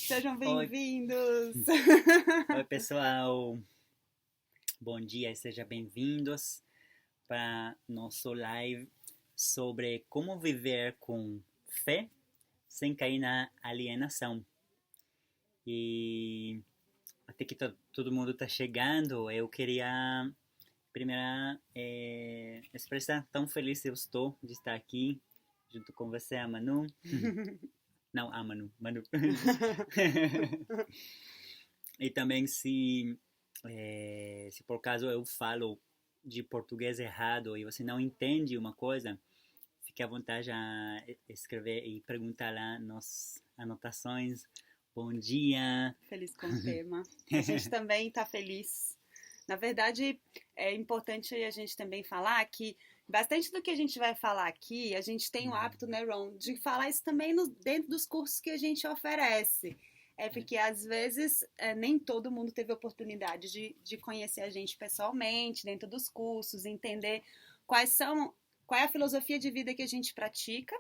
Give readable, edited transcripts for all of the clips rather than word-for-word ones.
Sejam Oi, bem-vindos! oi pessoal, bom dia e sejam bem-vindos para nosso live sobre como viver com fé sem cair na alienação. E até que todo mundo está chegando, eu queria primeiro expressar tão feliz eu estou de estar aqui junto com você, a Manu. Não, a Manu. E também se por acaso eu falo de português errado e você não entende uma coisa, fique à vontade a escrever e perguntar lá nas anotações. Bom dia. Feliz com o tema. A gente também está feliz. Na verdade, é importante a gente também falar que bastante do que a gente vai falar aqui, a gente tem o hábito, né, Ron, de falar isso também dentro dos cursos que a gente oferece. É porque às vezes nem todo mundo teve a oportunidade de conhecer a gente pessoalmente, dentro dos cursos, entender qual é a filosofia de vida que a gente pratica.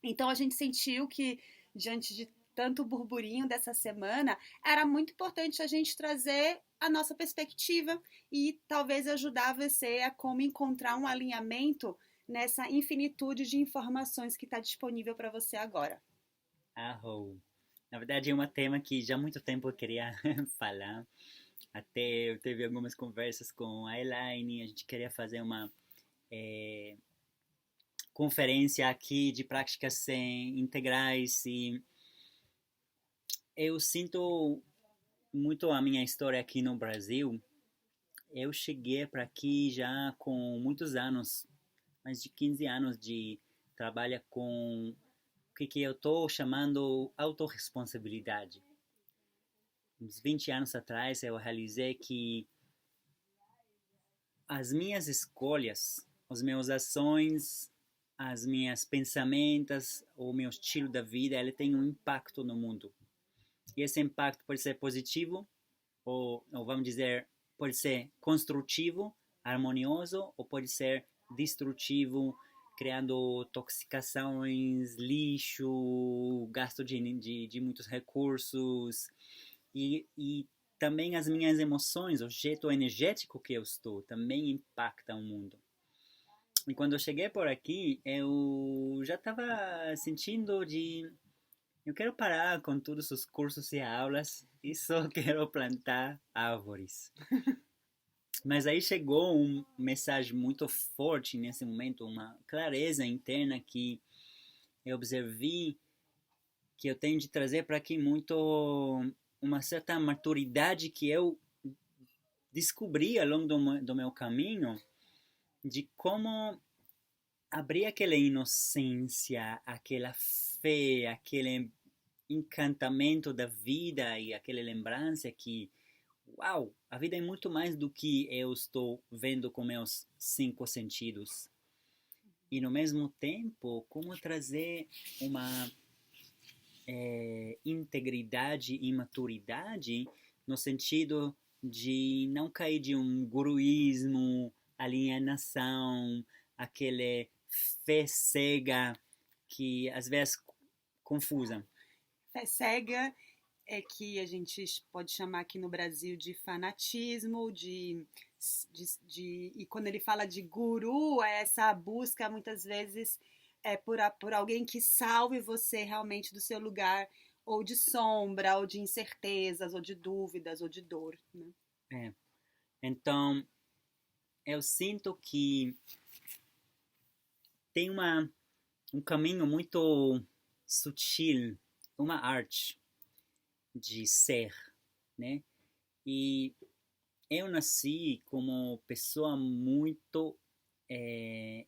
Então a gente sentiu que, diante de tanto burburinho dessa semana, era muito importante a gente trazer a nossa perspectiva e talvez ajudar você a como encontrar um alinhamento nessa infinitude de informações que está disponível para você agora. Arrou. Na verdade é um tema que já há muito tempo eu queria falar. Até eu teve algumas conversas com a Elaine, a gente queria fazer uma conferência aqui de práticas integrais e eu sinto muito a minha história aqui no Brasil. Eu cheguei para aqui já com muitos anos, mais de 15 anos de trabalho com o que eu estou chamando autorresponsabilidade. Uns 20 anos atrás eu realizei que as minhas escolhas, as minhas ações, as minhas pensamentos, o meu estilo da vida, ele tem um impacto no mundo. E esse impacto pode ser positivo, ou vamos dizer, pode ser construtivo, harmonioso, ou pode ser destrutivo, criando toxicações, lixo, gasto de muitos recursos, e também as minhas emoções, o jeito energético que eu estou, também impacta o mundo. E quando eu cheguei por aqui, eu já estava sentindo eu quero parar com todos os cursos e aulas e só quero plantar árvores. Mas aí chegou uma mensagem muito forte nesse momento, uma clareza interna que eu observei que eu tenho de trazer para aqui muito uma certa maturidade que eu descobri ao longo do meu caminho de como abrir aquela inocência, aquela fé, aquele encantamento da vida e aquela lembrança que, uau, a vida é muito mais do que eu estou vendo com meus 5 sentidos. E no mesmo tempo, como trazer uma integridade e maturidade no sentido de não cair de um guruísmo, alienação, aquele fé cega que às vezes confusa. Fé cega é que a gente pode chamar aqui no Brasil de fanatismo, e quando ele fala de guru, é essa busca muitas vezes por alguém que salve você realmente do seu lugar ou de sombra, ou de incertezas, ou de dúvidas, ou de dor, né? É. Então, eu sinto que tem um caminho muito sutil, uma arte de ser, né? E eu nasci como pessoa muito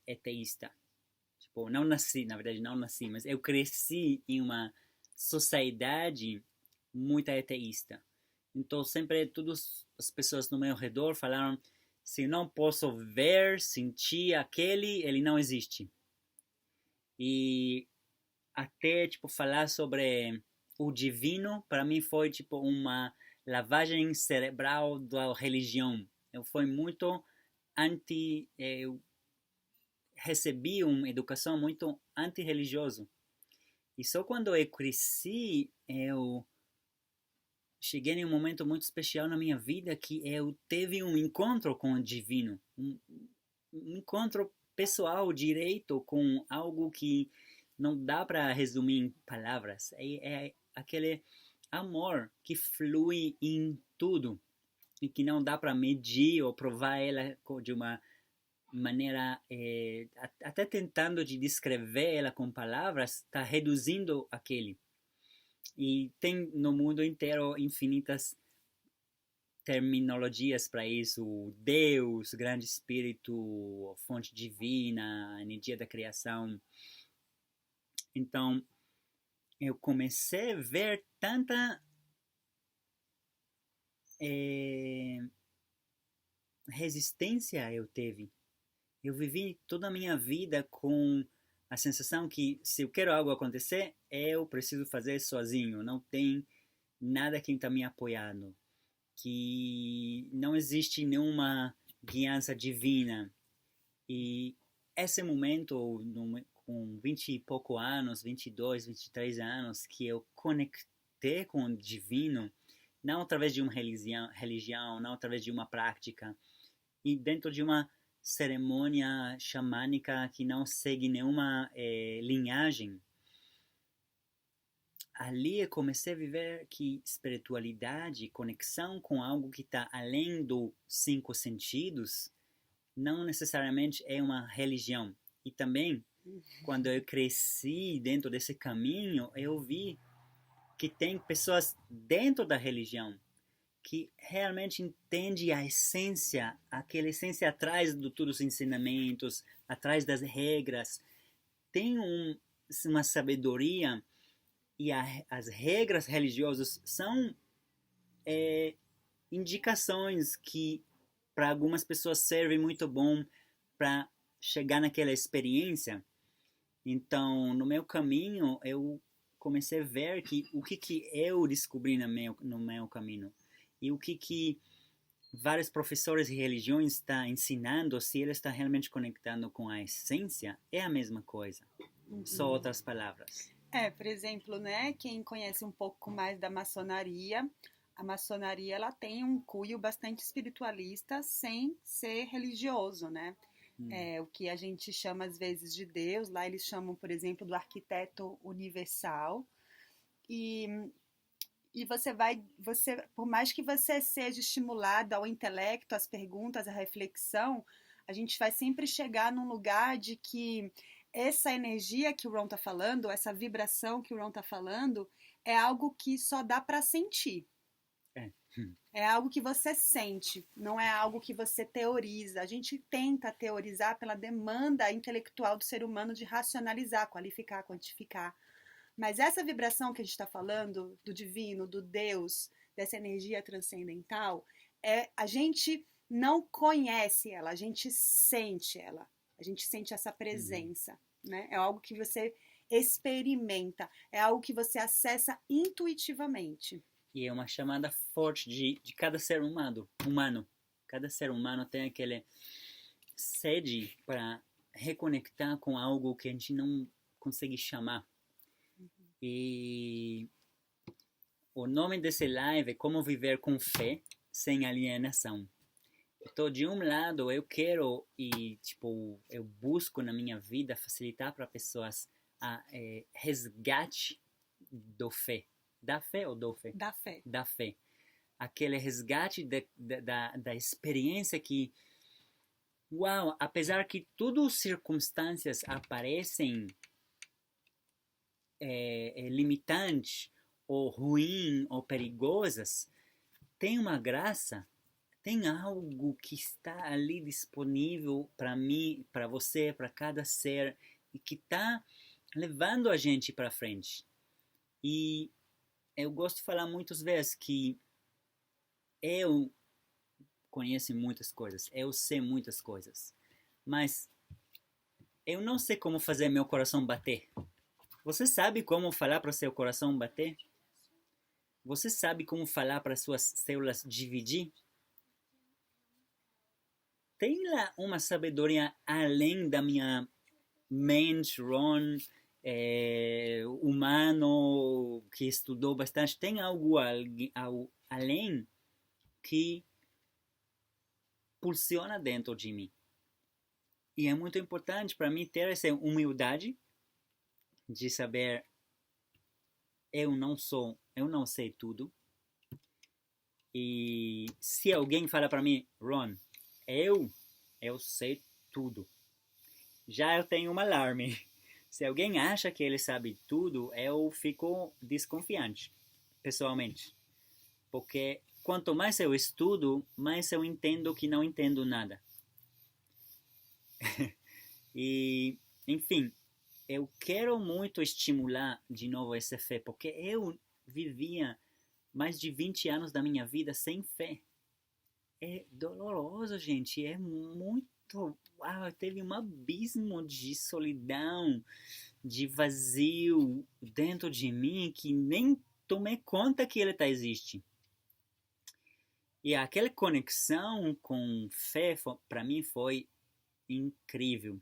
ateísta. Tipo, não nasci, na verdade não nasci, mas eu cresci em uma sociedade muito ateísta. Então sempre todas as pessoas no meu redor falaram: se não posso ver, sentir aquele, ele não existe. E até tipo falar sobre o divino para mim foi tipo uma lavagem cerebral da religião. Eu fui muito eu recebi uma educação muito antirreligiosa. E só quando eu cresci, eu cheguei em um momento muito especial na minha vida que eu teve um encontro com o divino, um encontro pessoal, direto, com algo que não dá para resumir em palavras. É aquele amor que flui em tudo e que não dá para medir ou provar ela de uma maneira, até tentando de descrever ela com palavras, está reduzindo aquele. E tem no mundo inteiro infinitas terminologias para isso: Deus, grande espírito, fonte divina, energia da criação. Então, eu comecei a ver tanta resistência eu teve. Eu vivi toda a minha vida com a sensação que se eu quero algo acontecer, eu preciso fazer sozinho. Não tem nada que está me apoiando. Que não existe nenhuma guiança divina. E esse momento, com 20 e pouco anos, 22, 23 anos, que eu conectei com o divino, não através de uma religião, não através de uma prática, e dentro de uma cerimônia xamânica que não segue nenhuma linhagem, ali eu comecei a viver que espiritualidade, conexão com algo que está além dos 5 sentidos, não necessariamente é uma religião. E também, quando eu cresci dentro desse caminho, eu vi que tem pessoas dentro da religião que realmente entende a essência, aquela essência atrás de todos os ensinamentos, atrás das regras. Tem uma sabedoria, e as regras religiosas são indicações que para algumas pessoas servem muito bom para chegar naquela experiência. Então, no meu caminho, eu comecei a ver que o que eu descobri no meu caminho e o que vários professores de religiões estão ensinando, se ele está realmente conectando com a essência, é a mesma coisa. Só outras palavras. Por exemplo, né, quem conhece um pouco mais da maçonaria, a maçonaria ela tem um cunho bastante espiritualista sem ser religioso, né? O que a gente chama às vezes de Deus, lá eles chamam, por exemplo, do arquiteto universal. E você por mais que você seja estimulado ao intelecto, às perguntas, à reflexão, a gente vai sempre chegar num lugar de que essa energia que o Ron está falando, essa vibração que o Ron está falando, é algo que só dá para sentir. É algo que você sente, não é algo que você teoriza. A gente tenta teorizar pela demanda intelectual do ser humano de racionalizar, qualificar, quantificar. Mas essa vibração que a gente está falando, do divino, do Deus, dessa energia transcendental, a gente não conhece ela, a gente sente ela. A gente sente essa presença, né? É algo que você experimenta, é algo que você acessa intuitivamente. E é uma chamada forte de cada ser humano. Cada ser humano tem aquele sede para reconectar com algo que a gente não consegue chamar. E o nome desse live é Como Viver com Fé Sem Alienação. Então, de um lado, eu quero eu busco na minha vida facilitar para pessoas a resgate do fé. Da fé ou do fé? Da fé. Da fé. Aquele resgate da experiência que, uau, apesar que todas as circunstâncias aparecem limitantes, ou ruins, ou perigosas, tem uma graça, tem algo que está ali disponível para mim, para você, para cada ser, e que está levando a gente para frente. E eu gosto de falar muitas vezes que eu conheço muitas coisas, eu sei muitas coisas, mas eu não sei como fazer meu coração bater. Você sabe como falar para o seu coração bater? Você sabe como falar para suas células dividir? Tem lá uma sabedoria além da minha mente, Ron, humano que estudou bastante. Tem algo além que pulsiona dentro de mim. E é muito importante para mim ter essa humildade de saber eu não sei tudo. E se alguém fala para mim, Ron, eu sei tudo. Já eu tenho um alarme. Se alguém acha que ele sabe tudo, eu fico desconfiante, pessoalmente. Porque quanto mais eu estudo, mais eu entendo que não entendo nada. E, enfim, eu quero muito estimular de novo essa fé, porque eu vivia mais de 20 anos da minha vida sem fé. É doloroso, gente, é muito... Uau, teve um abismo de solidão, de vazio dentro de mim que nem tomei conta que ele existe. E aquela conexão com fé, para mim, foi incrível.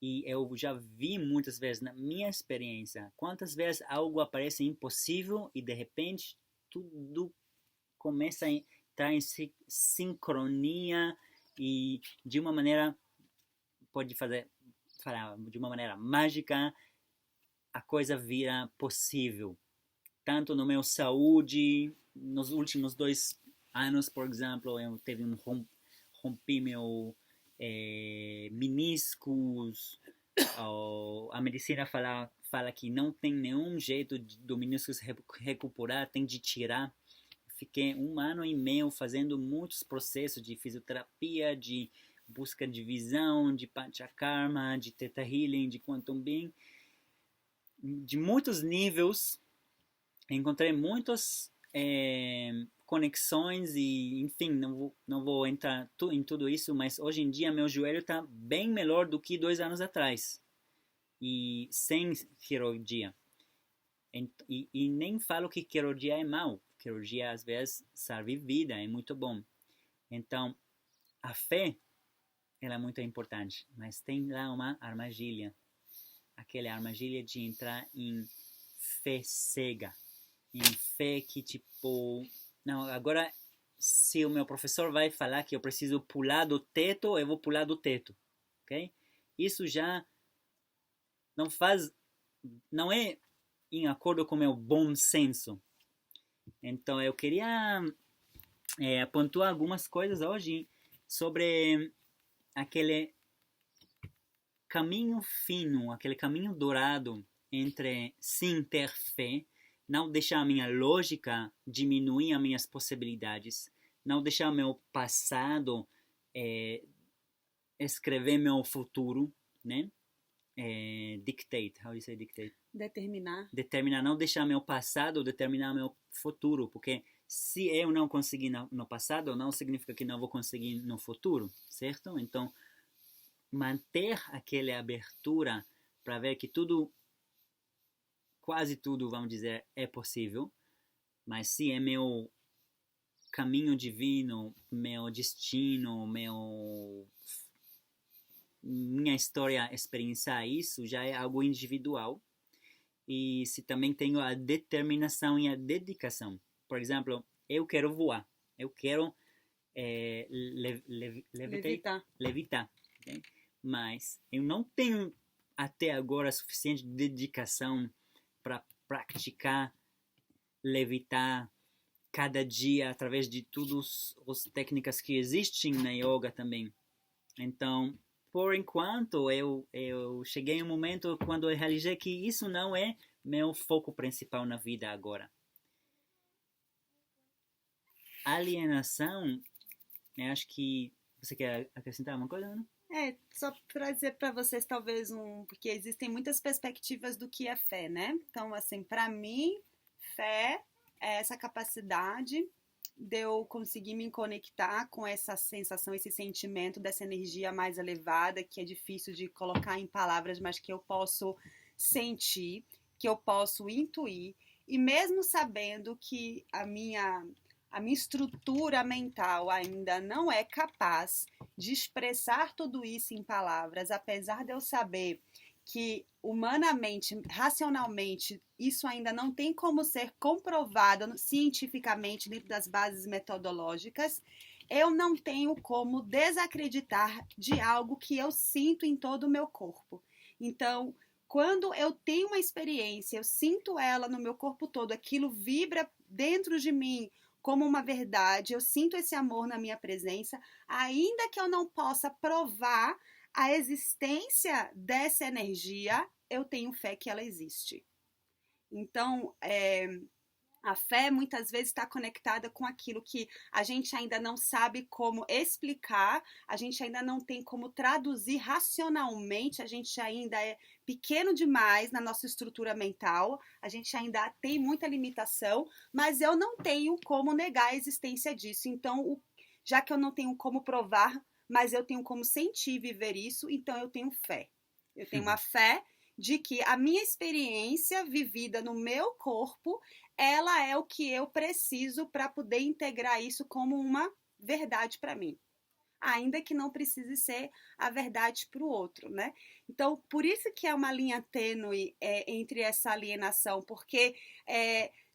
E eu já vi muitas vezes na minha experiência, quantas vezes algo aparece impossível e de repente tudo começa a entrar em sincronia e de uma maneira, pode falar de uma maneira mágica, a coisa vira possível. Tanto no meu saúde, nos últimos 2 anos, por exemplo, eu teve rompi meu meniscos. A medicina fala que não tem nenhum jeito do meniscos recuperar, tem de tirar. Fiquei 1 ano e meio fazendo muitos processos de fisioterapia, de busca de visão, de panchakarma, de theta healing, de quantum being, de muitos níveis. Encontrei muitas conexões e, enfim, não vou entrar em tudo isso, mas hoje em dia meu joelho está bem melhor do que 2 anos atrás, e sem cirurgia. E nem falo que cirurgia é mal, cirurgia às vezes salva vida, é muito bom. Então, a fé, ela é muito importante, mas tem lá uma armadilha, aquela armadilha de entrar em fé cega, em fé que tipo, não, agora se o meu professor vai falar que eu preciso pular do teto, eu vou pular do teto, ok? Isso já não é em acordo com o meu bom senso. Então eu queria pontuar algumas coisas hoje sobre aquele caminho fino, aquele caminho dourado entre sim ter fé, não deixar a minha lógica diminuir as minhas possibilidades, não deixar meu passado escrever meu futuro, né? Dictate, how do you say dictate? Determinar, não deixar meu passado determinar meu futuro, porque se eu não conseguir no passado, não significa que não vou conseguir no futuro, certo? Então, manter aquela abertura para ver que quase tudo, vamos dizer, é possível, mas se é meu caminho divino, meu destino, minha história experienciar isso, já é algo individual. E se também tenho a determinação e a dedicação. Por exemplo, eu quero voar, eu quero levitar, okay? Mas eu não tenho até agora suficiente dedicação para praticar levitar cada dia através de todas as técnicas que existem na yoga também. Então, por enquanto, eu cheguei em um momento quando eu realizei que isso não é meu foco principal na vida agora. Alienação, eu acho que... Você quer acrescentar alguma coisa, Ana? Só para dizer para vocês, talvez, porque existem muitas perspectivas do que é fé, né? Então, assim, para mim, fé é essa capacidade de eu conseguir me conectar com essa sensação, esse sentimento dessa energia mais elevada, que é difícil de colocar em palavras, mas que eu posso sentir, que eu posso intuir, e mesmo sabendo que a minha estrutura mental ainda não é capaz de expressar tudo isso em palavras, apesar de eu saber que humanamente, racionalmente, isso ainda não tem como ser comprovado cientificamente dentro das bases metodológicas, eu não tenho como desacreditar de algo que eu sinto em todo o meu corpo. Então, quando eu tenho uma experiência, eu sinto ela no meu corpo todo, aquilo vibra dentro de mim como uma verdade, eu sinto esse amor na minha presença, ainda que eu não possa provar a existência dessa energia, eu tenho fé que ela existe. Então, a fé muitas vezes está conectada com aquilo que a gente ainda não sabe como explicar, a gente ainda não tem como traduzir racionalmente, a gente ainda é pequeno demais na nossa estrutura mental, a gente ainda tem muita limitação, mas eu não tenho como negar a existência disso. Então, já que eu não tenho como provar, mas eu tenho como sentir e viver isso, então eu tenho fé. Eu tenho uma fé de que a minha experiência vivida no meu corpo, ela é o que eu preciso para poder integrar isso como uma verdade para mim. Ainda que não precise ser a verdade para o outro, né? Então, por isso que é uma linha tênue entre essa alienação, porque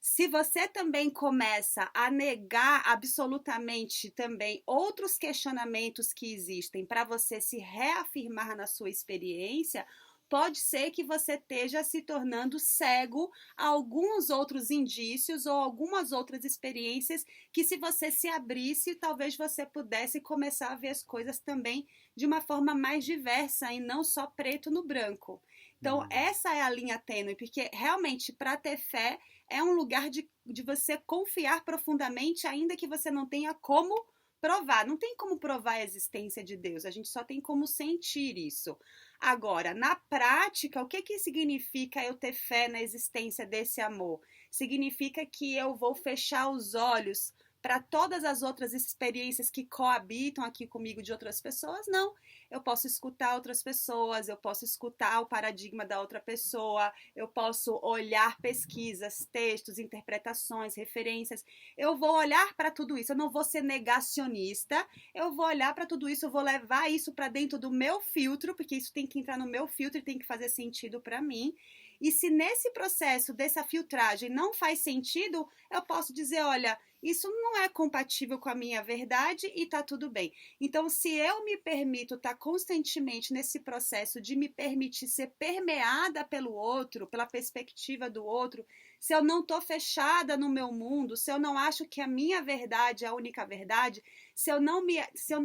se você também começa a negar absolutamente também outros questionamentos que existem para você se reafirmar na sua experiência, pode ser que você esteja se tornando cego a alguns outros indícios ou algumas outras experiências que, se você se abrisse, talvez você pudesse começar a ver as coisas também de uma forma mais diversa e não só preto no branco. Então, essa é a linha tênue, porque realmente, para ter fé, é um lugar de você confiar profundamente, ainda que você não tenha como provar. Não tem como provar a existência de Deus, a gente só tem como sentir isso. Agora, na prática, o que significa eu ter fé na existência desse amor? Significa que eu vou fechar os olhos para todas as outras experiências que coabitam aqui comigo de outras pessoas? Não. Eu posso escutar outras pessoas, eu posso escutar o paradigma da outra pessoa, eu posso olhar pesquisas, textos, interpretações, referências. Eu vou olhar para tudo isso, eu não vou ser negacionista, eu vou olhar para tudo isso, eu vou levar isso para dentro do meu filtro, porque isso tem que entrar no meu filtro e tem que fazer sentido para mim. E se nesse processo dessa filtragem não faz sentido, eu posso dizer, olha, isso não é compatível com a minha verdade e tá tudo bem. Então, se eu me permito estar constantemente nesse processo de me permitir ser permeada pelo outro, pela perspectiva do outro, se eu não estou fechada no meu mundo, se eu não acho que a minha verdade é a única verdade, se eu não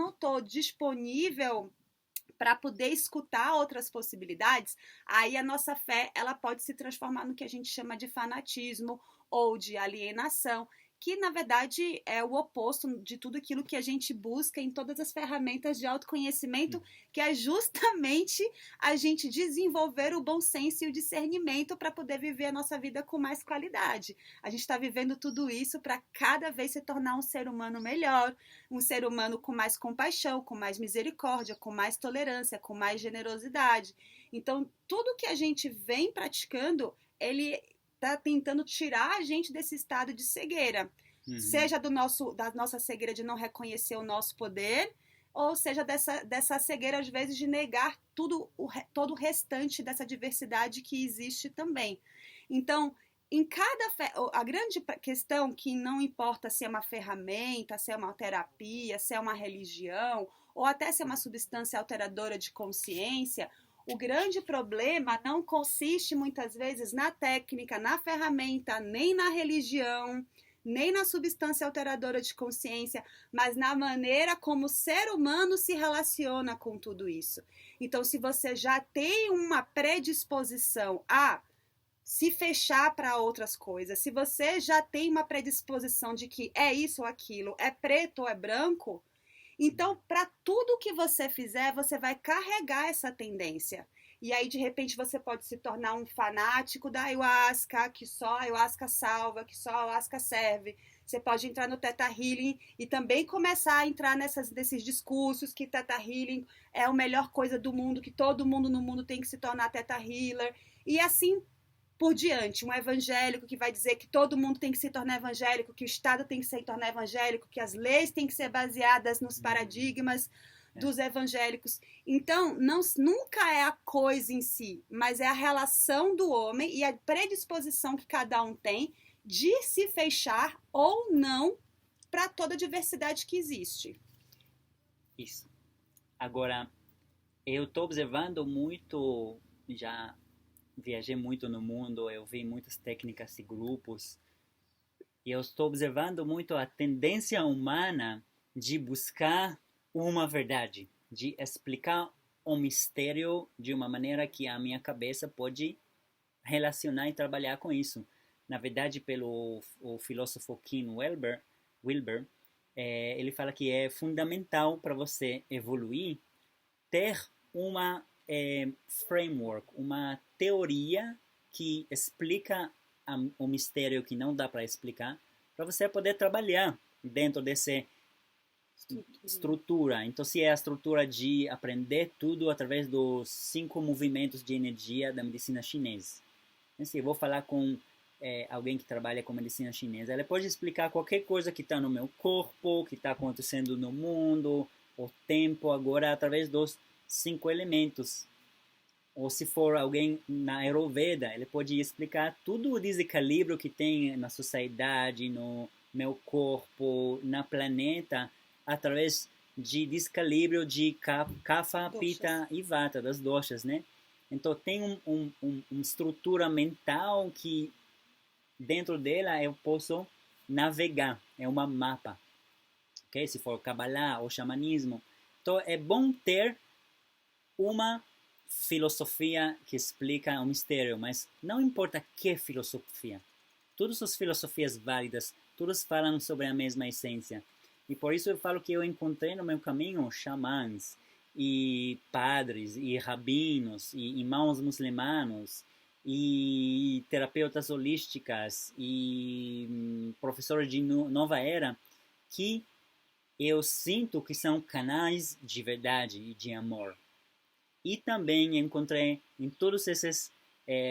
estou disponível para poder escutar outras possibilidades, aí a nossa fé ela pode se transformar no que a gente chama de fanatismo ou de alienação, que na verdade é o oposto de tudo aquilo que a gente busca em todas as ferramentas de autoconhecimento, que é justamente a gente desenvolver o bom senso e o discernimento para poder viver a nossa vida com mais qualidade. A gente está vivendo tudo isso para cada vez se tornar um ser humano melhor, um ser humano com mais compaixão, com mais misericórdia, com mais tolerância, com mais generosidade. Então, tudo que a gente vem praticando, ele está tentando tirar a gente desse estado de cegueira, seja da nossa cegueira de não reconhecer o nosso poder, ou seja dessa cegueira, às vezes, de negar todo o restante dessa diversidade que existe também. Então, a grande questão que não importa se é uma ferramenta, se é uma terapia, se é uma religião, ou até se é uma substância alteradora de consciência, o grande problema não consiste muitas vezes na técnica, na ferramenta, nem na religião, nem na substância alteradora de consciência, mas na maneira como o ser humano se relaciona com tudo isso. Então, se você já tem uma predisposição a se fechar para outras coisas, se você já tem uma predisposição de que é isso ou aquilo, é preto ou é branco, então, para tudo que você fizer, você vai carregar essa tendência. E aí, de repente, você pode se tornar um fanático da ayahuasca, que só a ayahuasca salva, que só a ayahuasca serve. Você pode entrar no Theta Healing e também começar a entrar nesses discursos que Theta Healing é a melhor coisa do mundo, que todo mundo no mundo tem que se tornar Theta Healer. E assim por diante, um evangélico que vai dizer que todo mundo tem que se tornar evangélico, que o Estado tem que se tornar evangélico, que as leis têm que ser baseadas nos paradigmas dos evangélicos. Então, nunca é a coisa em si, mas é a relação do homem e a predisposição que cada um tem de se fechar ou não para toda a diversidade que existe. Isso. Agora, eu estou observando muito, já viajei muito no mundo, eu vi muitas técnicas e grupos, e eu estou observando muito a tendência humana de buscar uma verdade, de explicar um mistério de uma maneira que a minha cabeça pode relacionar e trabalhar com isso. Na verdade, pelo o filósofo Ken Wilber, ele fala que é fundamental para você evoluir ter uma framework, uma teoria que explica o mistério que não dá para explicar, para você poder trabalhar dentro dessa estrutura. Então, se é a estrutura de aprender tudo através dos 5 movimentos de energia da medicina chinesa. Se eu vou falar com alguém que trabalha com medicina chinesa, ela pode explicar qualquer coisa que está no meu corpo, que está acontecendo no mundo, o tempo agora através dos 5 elementos. Ou se for alguém na Ayurveda, ele pode explicar tudo o desequilíbrio que tem na sociedade, no meu corpo, na planeta, através de desequilíbrio de Kapha, Pitta e Vata, das doshas, né? Então tem uma estrutura mental que dentro dela eu posso navegar, é uma mapa, ok? Se for Kabbalah ou xamanismo. Então é bom ter uma filosofia que explica o mistério, mas não importa que filosofia. Todas as filosofias válidas, todas falam sobre a mesma essência. E por isso eu falo que eu encontrei no meu caminho xamãs, e padres, e rabinos, e irmãos muçulmanos, e terapeutas holísticas, e professores de nova era, que eu sinto que são canais de verdade e de amor. E também encontrei em todas essas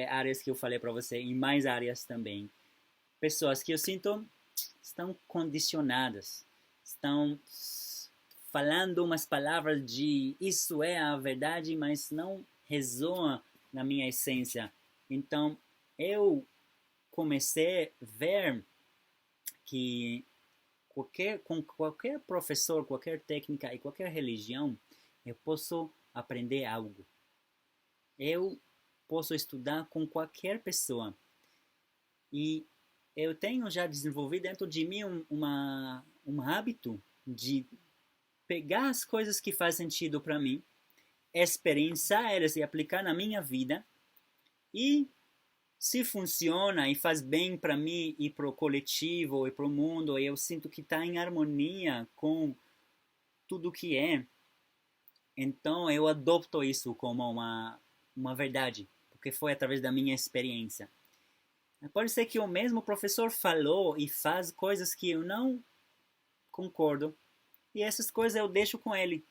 áreas que eu falei para você, e mais áreas também, pessoas que eu sinto estão condicionadas, estão falando umas palavras de isso é a verdade, mas não ressoa na minha essência. Então, eu comecei a ver que com qualquer professor, qualquer técnica e qualquer religião, eu posso aprender algo. Eu posso estudar com qualquer pessoa. E eu tenho já desenvolvido dentro de mim um hábito de pegar as coisas que fazem sentido para mim, experienciar elas e aplicar na minha vida, e se funciona e faz bem para mim e para o coletivo e para o mundo, e eu sinto que está em harmonia com tudo que é, então eu adopto isso como uma verdade, porque foi através da minha experiência. Pode ser que o mesmo professor falou e faz coisas que eu não concordo, e essas coisas eu deixo com ele.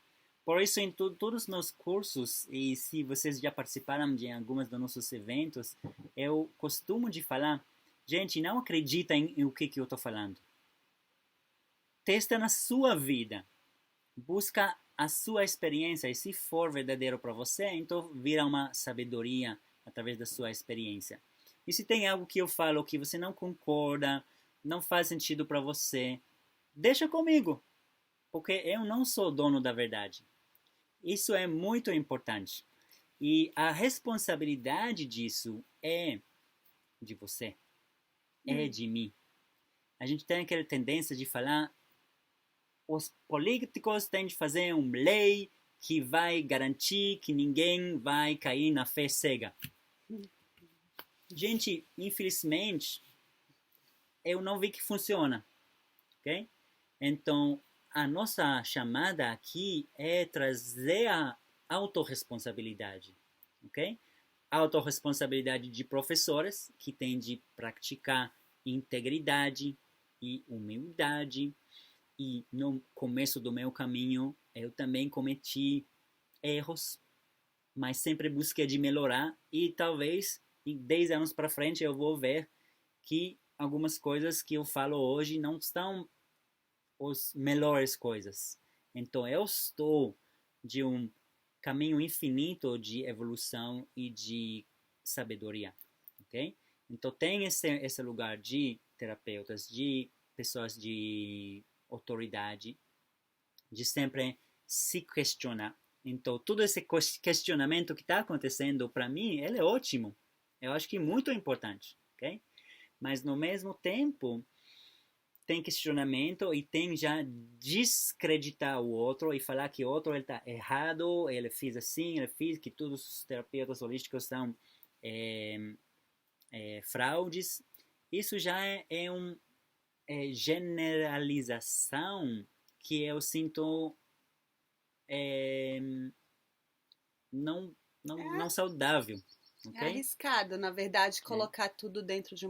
Por isso, em todos os meus cursos, e se vocês já participaram de alguns dos nossos eventos, eu costumo de falar, gente, não acredita em o que eu estou falando. Testa na sua vida. Busca a sua experiência, e se for verdadeiro para você, então vira uma sabedoria através da sua experiência. E se tem algo que eu falo que você não concorda, não faz sentido para você, deixa comigo, porque eu não sou dono da verdade. Isso é muito importante. E a responsabilidade disso é de você, é de mim. A gente tem aquela tendência de falar, os políticos têm de fazer uma lei que vai garantir que ninguém vai cair na fé cega. Gente, infelizmente, eu não vi que funciona, ok? Então, a nossa chamada aqui é trazer a autorresponsabilidade, ok? A autorresponsabilidade de professores que têm de praticar integridade e humildade. E no começo do meu caminho, eu também cometi erros, mas sempre busquei de melhorar, e talvez em 10 anos para frente eu vou ver que algumas coisas que eu falo hoje não estão as melhores coisas. Então eu estou de um caminho infinito de evolução e de sabedoria, ok? Então tem esse lugar de terapeutas, de pessoas de autoridade, de sempre se questionar. Então todo esse questionamento que está acontecendo para mim, ele é ótimo. Eu acho que é muito importante, ok? Mas no mesmo tempo tem questionamento e tem já descreditar o outro e falar que o outro está errado, ele fez assim, ele fez, que todos os terapeutas holísticos são fraudes. Isso já é uma generalização que eu sinto não saudável. Okay? É arriscado, na verdade, colocar tudo dentro de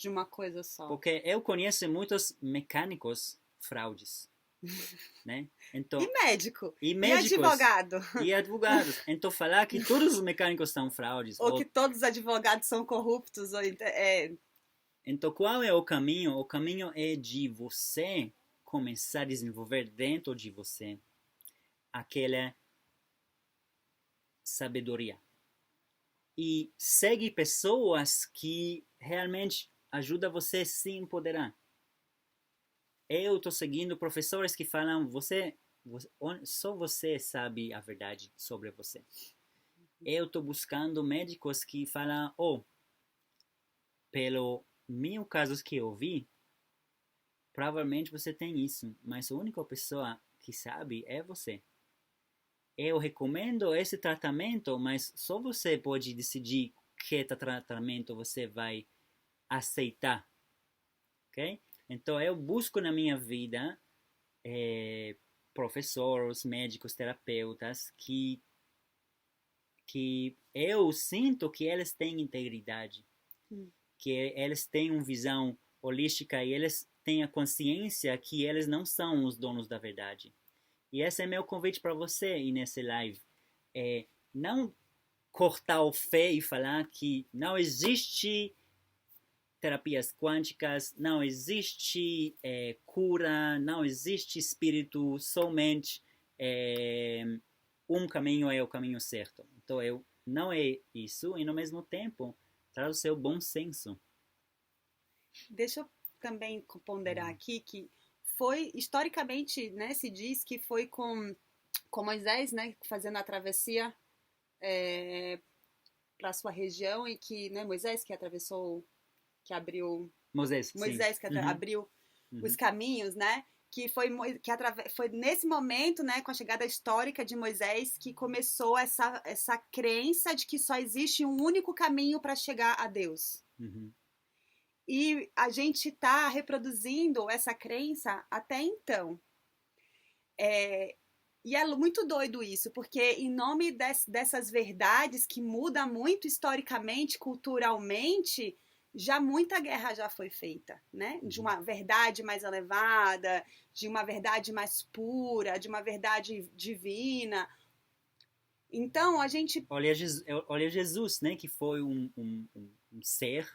uma coisa só. Porque eu conheço muitos mecânicos fraudes, né? Então, e médicos, e advogado. E advogados. Então, falar que todos os mecânicos são fraudes. Ou que todos os advogados são corruptos. Então, qual é o caminho? O caminho é de você começar a desenvolver dentro de você aquela sabedoria. E segue pessoas que realmente ajudam você a se empoderar. Eu estou seguindo professores que falam, só você sabe a verdade sobre você. Eu estou buscando médicos que falam, pelo mil casos que eu vi, provavelmente você tem isso, mas a única pessoa que sabe é você. Eu recomendo esse tratamento, mas só você pode decidir que tratamento você vai aceitar, ok? Então eu busco na minha vida professores, médicos, terapeutas que eu sinto que eles têm integridade, que eles têm uma visão holística e eles têm a consciência que eles não são os donos da verdade. E esse é meu convite para você aí nesse live. Não cortar o fé e falar que não existe terapias quânticas, não existe cura, não existe espírito, somente um caminho é o caminho certo. Então, não é isso, e no mesmo tempo, traz o seu bom senso. Deixa eu também ponderar aqui que foi, historicamente, né, se diz que foi com Moisés, né, fazendo a travessia para a sua região e que, né, Moisés que atravessou, que abriu... Moisés que abriu os caminhos, né, que foi nesse momento, né, com a chegada histórica de Moisés, que começou essa crença de que só existe um único caminho para chegar a Deus. E a gente está reproduzindo essa crença até então. E é muito doido isso, porque em nome dessas verdades que mudam muito historicamente, culturalmente, muita guerra já foi feita, né? De uma verdade mais elevada, de uma verdade mais pura, de uma verdade divina. Então, a gente... Olha Jesus, né? Que foi um ser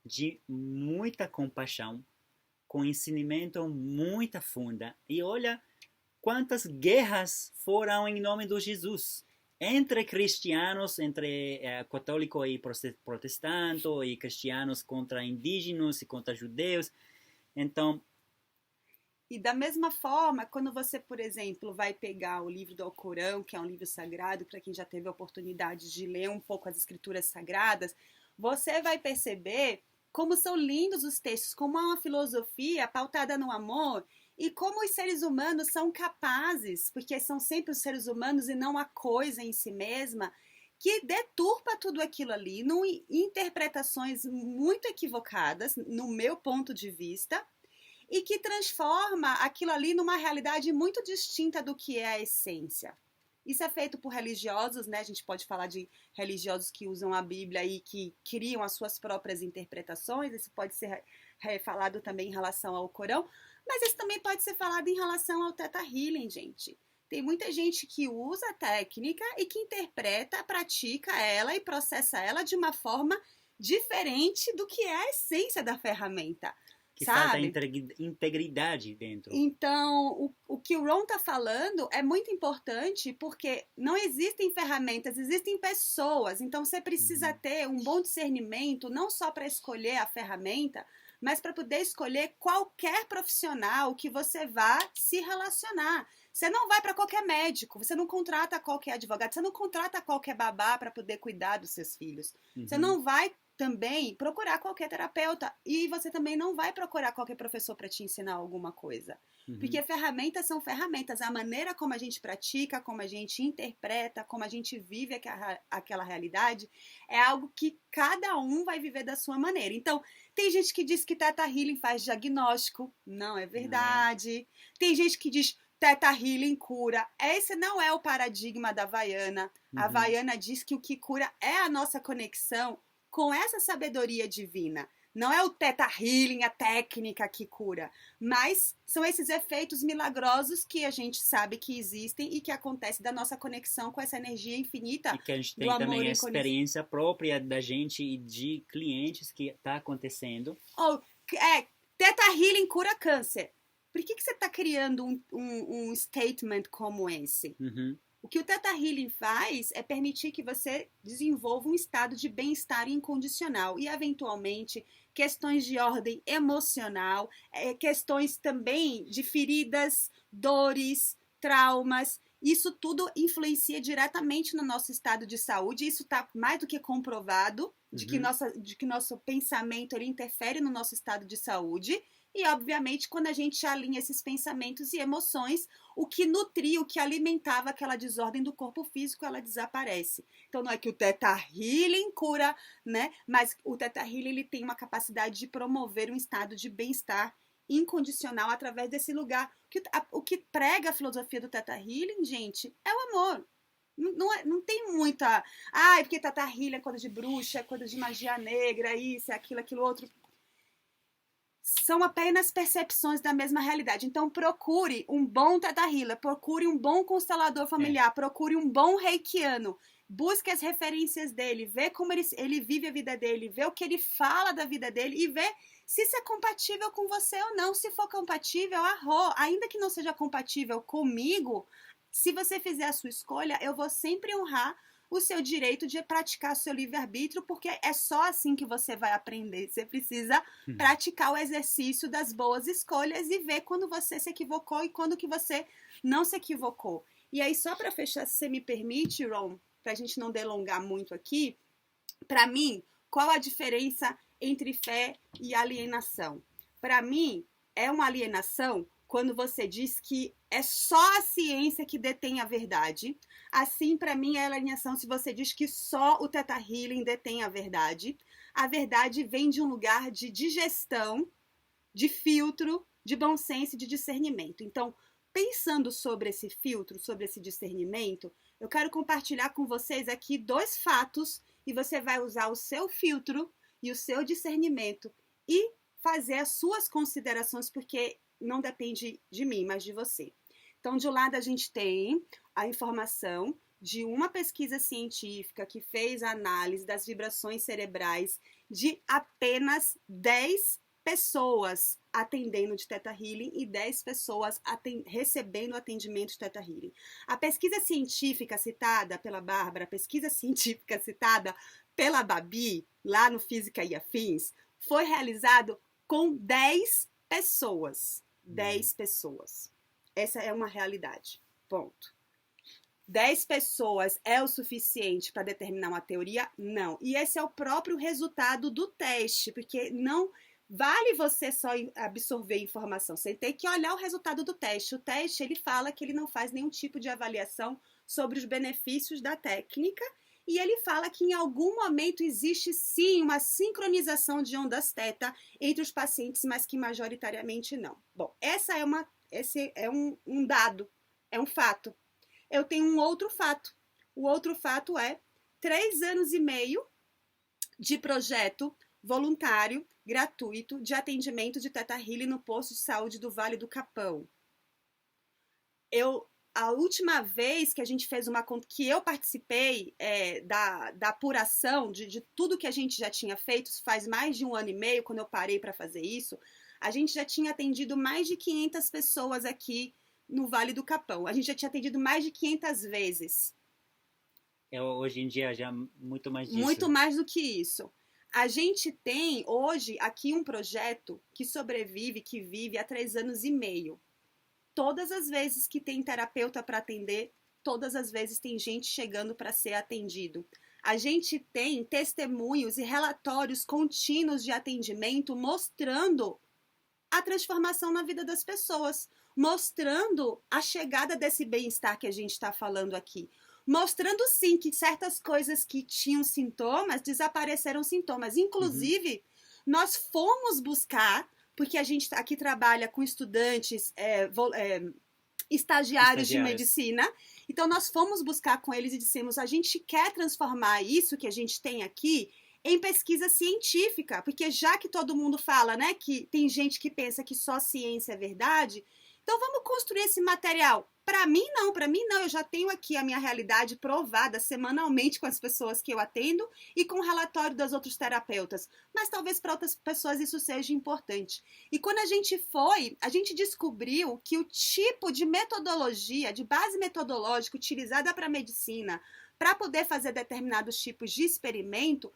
de muita compaixão, com ensinamento muito funda. E olha quantas guerras foram em nome de Jesus. Entre cristianos, entre católico e protestante, e cristianos contra indígenas e contra judeus. Então... E da mesma forma, quando você, por exemplo, vai pegar o livro do Alcorão, que é um livro sagrado, para quem já teve a oportunidade de ler um pouco as escrituras sagradas, você vai perceber como são lindos os textos, como há uma filosofia pautada no amor e como os seres humanos são capazes, porque são sempre os seres humanos e não a coisa em si mesma, que deturpa tudo aquilo ali em interpretações muito equivocadas, no meu ponto de vista, e que transforma aquilo ali numa realidade muito distinta do que é a essência. Isso é feito por religiosos, né? A gente pode falar de religiosos que usam a Bíblia e que criam as suas próprias interpretações. Isso pode ser falado também em relação ao Corão, mas isso também pode ser falado em relação ao Theta Healing, gente. Tem muita gente que usa a técnica e que interpreta, pratica ela e processa ela de uma forma diferente do que é a essência da ferramenta. Que falta sabe? integridade dentro. Então, o que o Ron tá falando é muito importante porque não existem ferramentas, existem pessoas. Então, você precisa ter um bom discernimento, não só para escolher a ferramenta, mas para poder escolher qualquer profissional que você vá se relacionar. Você não vai para qualquer médico, você não contrata qualquer advogado, você não contrata qualquer babá para poder cuidar dos seus filhos. Você não vai também procurar qualquer terapeuta e você também não vai procurar qualquer professor para te ensinar alguma coisa. Porque ferramentas são ferramentas. A maneira como a gente pratica, como a gente interpreta, como a gente vive aquela realidade é algo que cada um vai viver da sua maneira. Então, tem gente que diz que Theta Healing faz diagnóstico. Não é verdade. Tem gente que diz Theta Healing cura. Esse não é o paradigma da Havaiana. A Havaiana diz que o que cura é a nossa conexão com essa sabedoria divina. Não é o Theta Healing, a técnica que cura, mas são esses efeitos milagrosos que a gente sabe que existem e que acontecem da nossa conexão com essa energia infinita. E que a gente tem também a experiência própria da gente e de clientes que está acontecendo. Theta Healing cura câncer. Por que você está criando um statement como esse? O que o Theta Healing faz é permitir que você desenvolva um estado de bem-estar incondicional e, eventualmente, questões de ordem emocional, questões também de feridas, dores, traumas. Isso tudo influencia diretamente no nosso estado de saúde. Isso está mais do que comprovado, de que nosso pensamento ele interfere no nosso estado de saúde. E, obviamente, quando a gente alinha esses pensamentos e emoções, o que nutria, o que alimentava aquela desordem do corpo físico, ela desaparece. Então, não é que o Theta Healing cura, né? Mas o Theta Healing ele tem uma capacidade de promover um estado de bem-estar incondicional através desse lugar. O que prega a filosofia do Theta Healing, gente, é o amor. Não tem muita... porque Theta Healing é coisa de bruxa, é coisa de magia negra, isso, é aquilo outro... São apenas percepções da mesma realidade. Então, procure um bom Theta Healer, procure um bom constelador familiar, procure um bom reikiano. Busque as referências dele, vê como ele vive a vida dele, vê o que ele fala da vida dele e vê se isso é compatível com você ou não. Se for compatível, ainda que não seja compatível comigo, se você fizer a sua escolha, eu vou sempre honrar o seu direito de praticar seu livre-arbítrio, porque é só assim que você vai aprender. Você precisa praticar o exercício das boas escolhas e ver quando você se equivocou e quando que você não se equivocou. E aí, só para fechar, se você me permite, Ron, para a gente não delongar muito aqui, para mim, qual a diferença entre fé e alienação? Para mim, é uma alienação quando você diz que é só a ciência que detém a verdade. Assim, para mim, é alienação se você diz que só o Theta Healing detém a verdade. A verdade vem de um lugar de digestão, de filtro, de bom senso e de discernimento. Então, pensando sobre esse filtro, sobre esse discernimento, eu quero compartilhar com vocês aqui 2 fatos e você vai usar o seu filtro e o seu discernimento e fazer as suas considerações, porque não depende de mim, mas de você. Então, de um lado, a gente tem a informação de uma pesquisa científica que fez a análise das vibrações cerebrais de apenas 10 pessoas atendendo de Theta Healing e 10 pessoas recebendo atendimento de Theta Healing. A pesquisa científica citada pela Bárbara, a pesquisa científica citada pela Babi, lá no Física e Afins, foi realizado com 10 pessoas. 10 pessoas. Essa é uma realidade. Ponto. 10 pessoas é o suficiente para determinar uma teoria? Não. E esse é o próprio resultado do teste, porque não vale você só absorver informação. Você tem que olhar o resultado do teste. O teste, ele fala que ele não faz nenhum tipo de avaliação sobre os benefícios da técnica e ele fala que em algum momento existe sim uma sincronização de ondas θ entre os pacientes, mas que majoritariamente não. Bom, esse é um dado, é um fato. Eu tenho um outro fato. O outro fato é 3 anos e meio de projeto voluntário, gratuito, de atendimento de Theta Healing no posto de saúde do Vale do Capão. A última vez que a gente fez que eu participei da apuração de tudo que a gente já tinha feito, faz mais de 1 ano e meio, quando eu parei para fazer isso, a gente já tinha atendido mais de 500 pessoas aqui no Vale do Capão. A gente já tinha atendido mais de 500 vezes. Hoje em dia já muito mais disso. Muito mais do que isso. A gente tem hoje aqui um projeto que sobrevive, que vive há 3 anos e meio. Todas as vezes que tem terapeuta para atender, todas as vezes tem gente chegando para ser atendido. A gente tem testemunhos e relatórios contínuos de atendimento mostrando a transformação na vida das pessoas, mostrando a chegada desse bem-estar que a gente está falando aqui. Mostrando, sim, que certas coisas que tinham sintomas, desapareceram sintomas. Inclusive, nós fomos buscar, porque a gente aqui trabalha com estudantes, estagiários de medicina. Então, nós fomos buscar com eles e dissemos, a gente quer transformar isso que a gente tem aqui em pesquisa científica, porque já que todo mundo fala, né, que tem gente que pensa que só ciência é verdade, então vamos construir esse material. Para mim não, eu já tenho aqui a minha realidade provada semanalmente com as pessoas que eu atendo e com o relatório dos outros terapeutas, mas talvez para outras pessoas isso seja importante. E quando a gente descobriu que o tipo de metodologia, de base metodológica utilizada para a medicina, para poder fazer determinados tipos de experimento,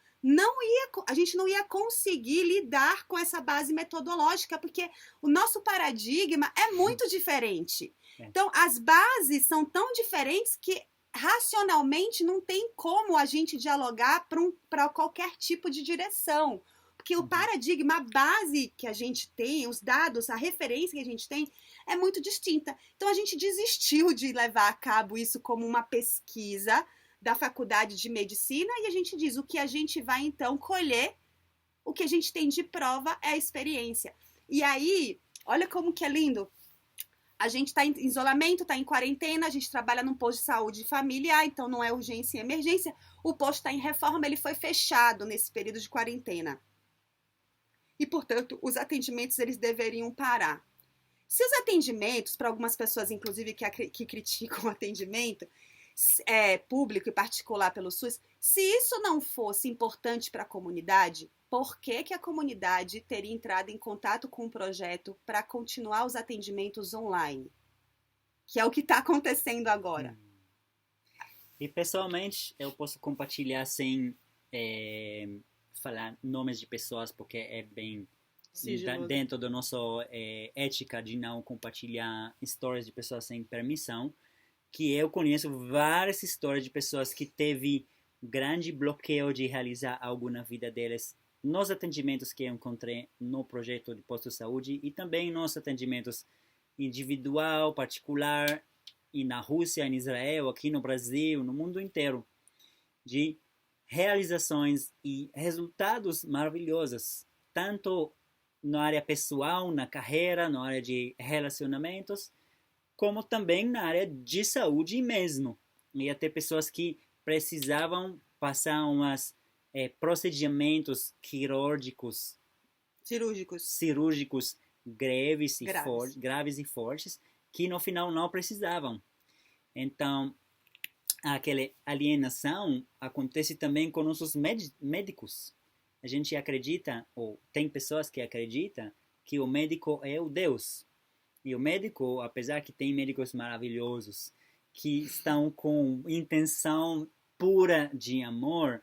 a gente não ia conseguir lidar com essa base metodológica, porque o nosso paradigma é muito diferente. Então, as bases são tão diferentes que racionalmente não tem como a gente dialogar para qualquer tipo de direção. Porque o paradigma, a base que a gente tem, os dados, a referência que a gente tem, é muito distinta. Então, a gente desistiu de levar a cabo isso como uma pesquisa da faculdade de medicina e a gente diz, o que a gente vai então colher, o que a gente tem de prova é a experiência. E aí, olha como que é lindo. A gente está em isolamento, está em quarentena, a gente trabalha num posto de saúde familiar, então não é urgência e emergência. O posto está em reforma, ele foi fechado nesse período de quarentena. E, portanto, os atendimentos eles deveriam parar. Se os atendimentos, para algumas pessoas, inclusive, que criticam o atendimento público e particular pelo SUS, se isso não fosse importante para a comunidade, por que a comunidade teria entrado em contato com o projeto para continuar os atendimentos online? Que é o que está acontecendo agora. E pessoalmente, eu posso compartilhar sem falar nomes de pessoas, porque é bem dentro da nossa ética de não compartilhar histórias de pessoas sem permissão, que eu conheço várias histórias de pessoas que teve grande bloqueio de realizar algo na vida deles nos atendimentos que eu encontrei no projeto de posto de saúde e também nos atendimentos individual, particular, e na Rússia, em Israel, aqui no Brasil, no mundo inteiro, de realizações e resultados maravilhosos, tanto na área pessoal, na carreira, na área de relacionamentos, como também na área de saúde mesmo. E até pessoas que precisavam passar procedimentos cirúrgicos graves e fortes, que no final não precisavam. Então, aquela alienação acontece também com nossos médicos. A gente acredita, ou tem pessoas que acreditam, que o médico é o Deus. E o médico, apesar que tem médicos maravilhosos, que estão com intenção pura de amor,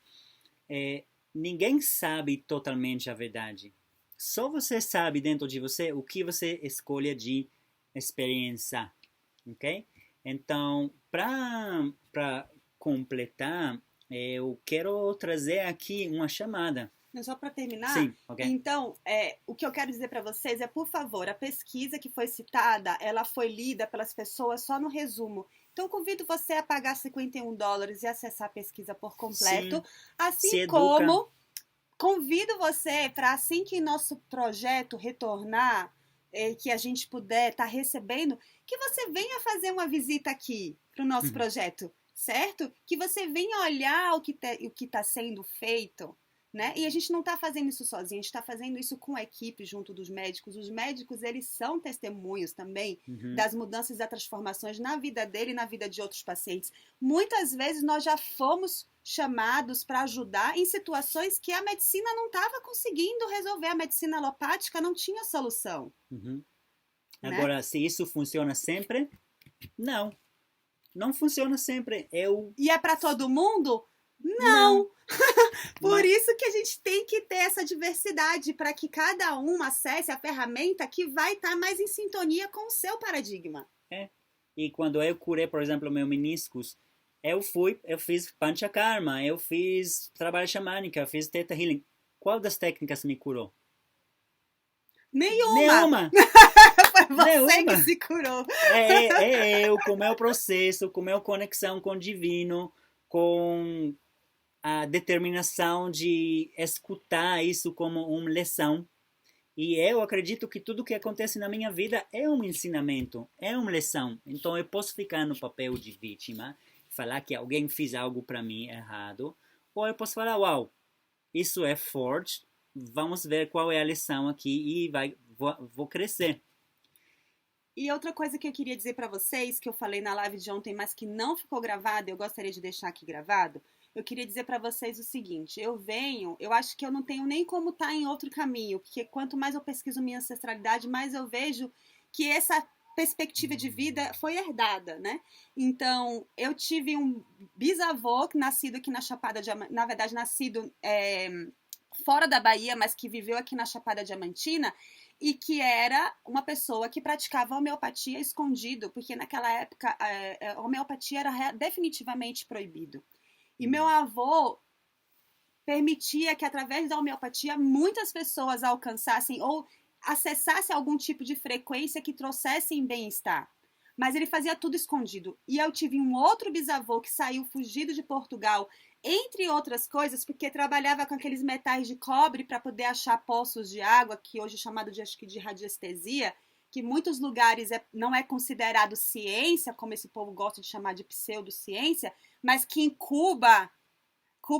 ninguém sabe totalmente a verdade. Só você sabe dentro de você o que você escolhe de experienciar, ok? Então, para completar, eu quero trazer aqui uma chamada. Só para terminar, sim, okay. Então, o que eu quero dizer para vocês é, por favor, a pesquisa que foi citada, ela foi lida pelas pessoas só no resumo. Então, eu convido você a pagar $51 e acessar a pesquisa por completo, sim, assim como convido você para, assim que nosso projeto retornar, que a gente puder estar recebendo, que você venha fazer uma visita aqui para o nosso projeto, certo? Que você venha olhar o que está sendo feito, né? E a gente não está fazendo isso sozinho, a gente está fazendo isso com a equipe junto dos médicos. Os médicos, eles são testemunhos também das mudanças e das transformações na vida dele e na vida de outros pacientes. Muitas vezes nós já fomos chamados para ajudar em situações que a medicina não estava conseguindo resolver, a medicina alopática não tinha solução. Né? Agora, se isso funciona sempre, não funciona sempre. E é para todo mundo? Não. Por isso que a gente tem que ter essa diversidade, para que cada um acesse a ferramenta que vai estar mais em sintonia com o seu paradigma. E quando eu curei, por exemplo, meu meniscus, eu fiz panchakarma, eu fiz trabalho xamânico, eu fiz theta healing. Qual das técnicas me curou? Nenhuma. Foi você que se curou. Eu, com o meu processo, com a minha conexão com o divino, com a determinação de escutar isso como uma lição. E eu acredito que tudo que acontece na minha vida é um ensinamento, é uma lição. Então eu posso ficar no papel de vítima, falar que alguém fez algo para mim errado, ou eu posso falar, uau, isso é forte, vamos ver qual é a lição aqui e vou crescer. E outra coisa que eu queria dizer para vocês, que eu falei na live de ontem, mas que não ficou gravado, eu gostaria de deixar aqui gravado, eu queria dizer para vocês o seguinte, eu acho que eu não tenho nem como estar em outro caminho, porque quanto mais eu pesquiso minha ancestralidade, mais eu vejo que essa perspectiva de vida foi herdada, né? Então, eu tive um bisavô nascido aqui na Chapada Diamantina, na verdade, nascido fora da Bahia, mas que viveu aqui na Chapada Diamantina, e que era uma pessoa que praticava homeopatia escondido, porque naquela época a homeopatia era definitivamente proibido. E meu avô permitia que, através da homeopatia, muitas pessoas alcançassem ou acessassem algum tipo de frequência que trouxessem bem-estar. Mas ele fazia tudo escondido. E eu tive um outro bisavô que saiu fugido de Portugal, entre outras coisas, porque trabalhava com aqueles metais de cobre para poder achar poços de água, que hoje é chamado de radiestesia, que em muitos lugares não é considerado ciência, como esse povo gosta de chamar de pseudociência, mas que em Cuba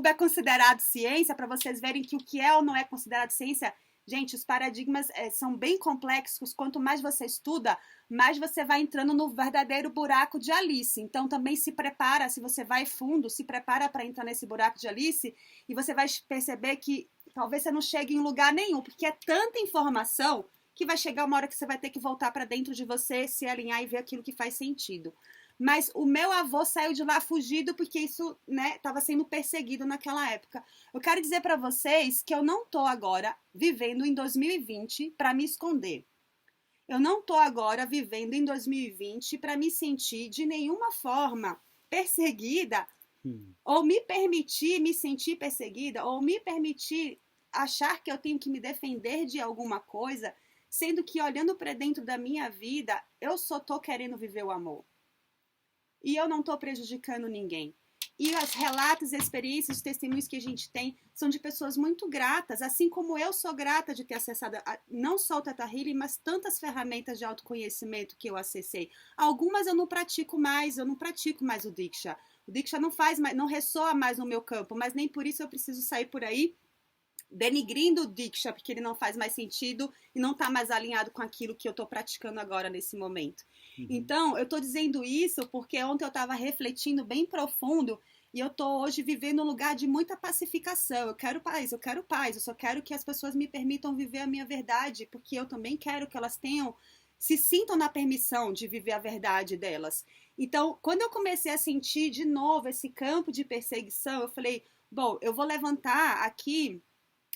é considerado ciência, para vocês verem que o que é ou não é considerado ciência. Gente, os paradigmas são bem complexos. Quanto mais você estuda, mais você vai entrando no verdadeiro buraco de Alice. Então, também se prepara, se você vai fundo, se prepara para entrar nesse buraco de Alice e você vai perceber que talvez você não chegue em lugar nenhum, porque é tanta informação que vai chegar uma hora que você vai ter que voltar para dentro de você, se alinhar e ver aquilo que faz sentido. Mas o meu avô saiu de lá fugido porque isso, né, estava sendo perseguido naquela época. Eu quero dizer para vocês que eu não estou agora vivendo em 2020 para me esconder. Eu não estou agora vivendo em 2020 para me sentir de nenhuma forma perseguida ou me permitir me sentir perseguida ou me permitir achar que eu tenho que me defender de alguma coisa, sendo que olhando para dentro da minha vida, eu só estou querendo viver o amor. E eu não estou prejudicando ninguém. E os relatos, experiências, os testemunhos que a gente tem são de pessoas muito gratas, assim como eu sou grata de ter acessado não só o Theta Healing, mas tantas ferramentas de autoconhecimento que eu acessei. Algumas eu não pratico mais o Diksha. O Diksha não ressoa mais no meu campo, mas nem por isso eu preciso sair por aí denigrindo o Diksha, porque ele não faz mais sentido e não está mais alinhado com aquilo que eu estou praticando agora nesse momento. Então, eu estou dizendo isso porque ontem eu estava refletindo bem profundo e eu estou hoje vivendo um lugar de muita pacificação. Eu quero paz, eu só quero que as pessoas me permitam viver a minha verdade, porque eu também quero que elas se sintam na permissão de viver a verdade delas. Então, quando eu comecei a sentir de novo esse campo de perseguição, eu falei, bom, eu vou levantar aqui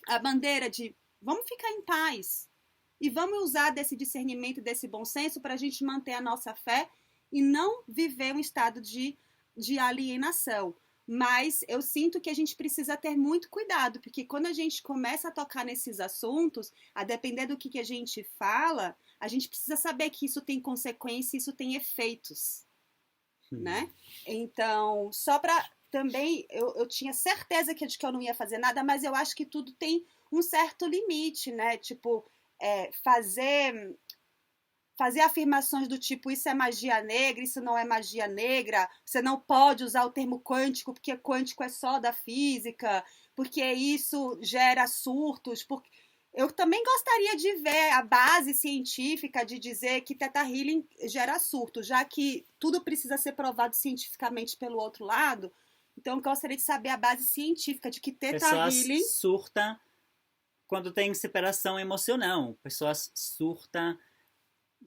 a bandeira de vamos ficar em paz e vamos usar desse discernimento, desse bom senso para a gente manter a nossa fé e não viver um estado de alienação. Mas eu sinto que a gente precisa ter muito cuidado, porque quando a gente começa a tocar nesses assuntos, a depender do que a gente fala, a gente precisa saber que isso tem consequência, isso tem efeitos, né? Então, só para também, eu tinha certeza de que eu não ia fazer nada, mas eu acho que tudo tem um certo limite, né? Tipo, fazer fazer afirmações do tipo, isso é magia negra, isso não é magia negra, você não pode usar o termo quântico, porque quântico é só da física, porque isso gera surtos, porque... Eu também gostaria de ver a base científica de dizer que Theta Healing gera surto, já que tudo precisa ser provado cientificamente pelo outro lado. Então, eu gostaria de saber a base científica de que Theta Pessoas Healing... surtam quando tem separação emocional. Pessoas surtam.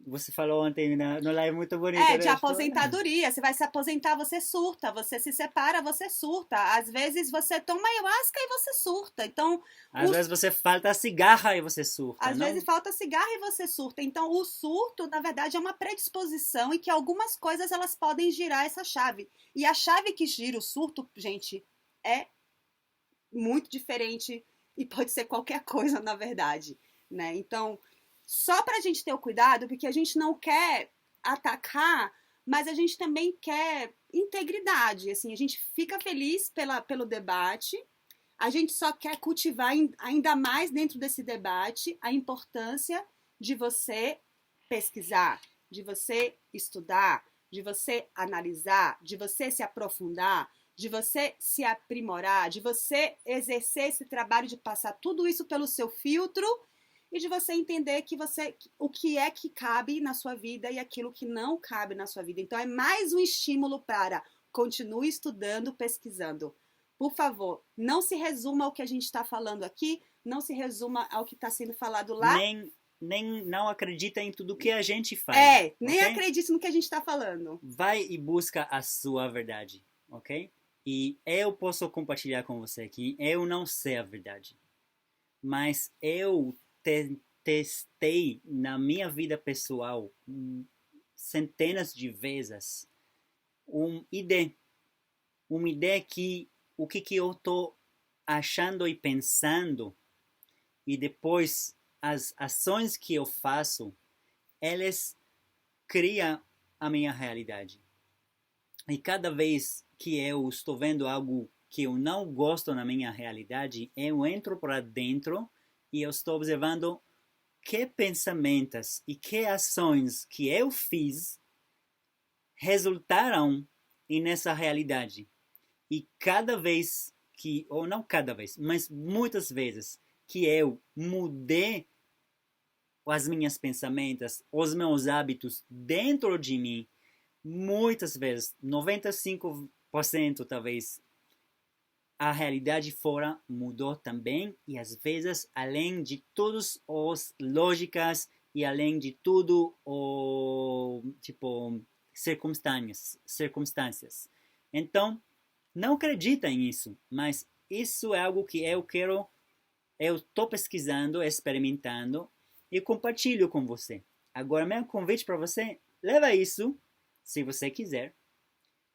Você falou ontem no live muito bonito, De né? aposentadoria. Você vai se aposentar, você surta. Você se separa, você surta. Às vezes você toma ayahuasca e você surta. Então, Às vezes você falta cigarra e você surta, às não? vezes falta cigarro e você surta. Então, o surto, na verdade, é uma predisposição e que algumas coisas elas podem girar essa chave. E a chave que gira o surto, gente, é muito diferente e pode ser qualquer coisa, na verdade, né? Então, só para a gente ter o cuidado, porque a gente não quer atacar, mas a gente também quer integridade, assim, a gente fica feliz pelo debate, a gente só quer cultivar ainda mais dentro desse debate a importância de você pesquisar, de você estudar, de você analisar, de você se aprofundar, de você se aprimorar, de você exercer esse trabalho de passar tudo isso pelo seu filtro e de você entender que o que é que cabe na sua vida e aquilo que não cabe na sua vida. Então é mais um estímulo para continue estudando, pesquisando. Por favor, não se resuma ao que a gente está falando aqui, não se resuma ao que está sendo falado lá. Nem não acredita em tudo que a gente faz. Nem okay? acredite no que a gente está falando. Vai e busca a sua verdade, ok? E eu posso compartilhar com você que eu não sei a verdade, mas eu testei na minha vida pessoal centenas de vezes uma ideia que o que eu estou achando e pensando e depois as ações que eu faço, elas criam a minha realidade. E cada vez que eu estou vendo algo que eu não gosto na minha realidade, eu entro para dentro e eu estou observando que pensamentos e que ações que eu fiz resultaram nessa realidade. E cada vez que, ou não cada vez, mas muitas vezes que eu mudei as minhas pensamentos, os meus hábitos dentro de mim, muitas vezes, 95% talvez, a realidade fora mudou também e às vezes além de todas as lógicas e além de tudo o tipo circunstâncias. Então, não acredita nisso, mas isso é algo que eu estou pesquisando, experimentando e compartilho com você. Agora, meu convite para você, leva isso, se você quiser,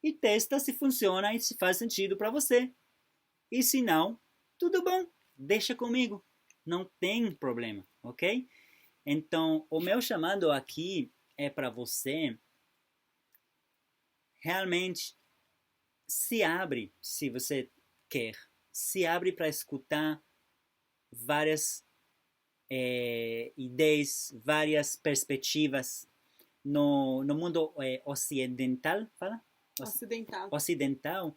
e testa se funciona e se faz sentido para você. E se não, tudo bom, deixa comigo, não tem problema, ok? Então, o meu chamado aqui é para você realmente se abre, se você quer, se abre para escutar várias ideias, várias perspectivas no mundo ocidental, fala? Ocidental.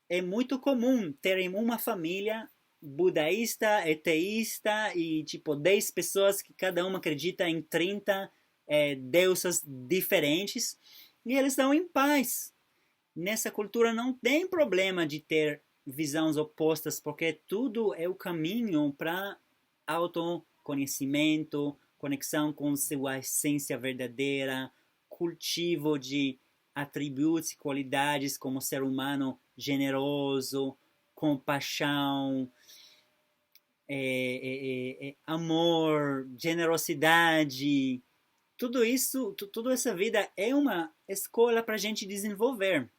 É muito comum terem uma família budaísta, ateísta e tipo 10 pessoas que cada uma acredita em 30 deusas diferentes e eles estão em paz. Nessa cultura não tem problema de ter visões opostas, porque tudo é o caminho para autoconhecimento, conexão com sua essência verdadeira, cultivo de atributos e qualidades como ser humano generoso, compaixão, amor, generosidade. Tudo isso, toda essa vida é uma escola para a gente desenvolver.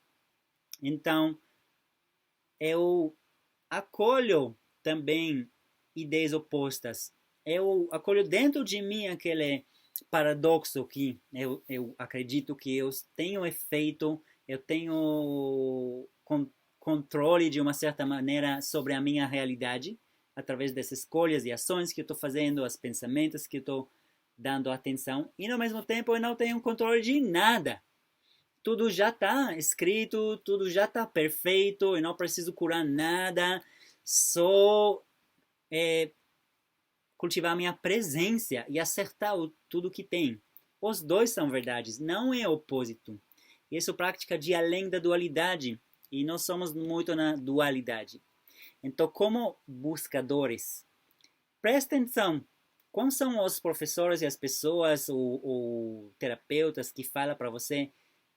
Então, eu acolho também ideias opostas. Eu acolho dentro de mim aquele paradoxo que eu acredito que eu tenho efeito, eu tenho controle de uma certa maneira sobre a minha realidade, através das escolhas e ações que eu estou fazendo, os pensamentos que eu estou dando atenção, e ao mesmo tempo eu não tenho controle de nada. Tudo já está escrito, tudo já está perfeito, eu não preciso curar nada, só cultivar minha presença e acertar tudo que tem. Os dois são verdades, não é opósito. Isso prática de além da dualidade, e nós somos muito na dualidade. Então, como buscadores, presta atenção. Quais são os professores e as pessoas ou terapeutas que falam para você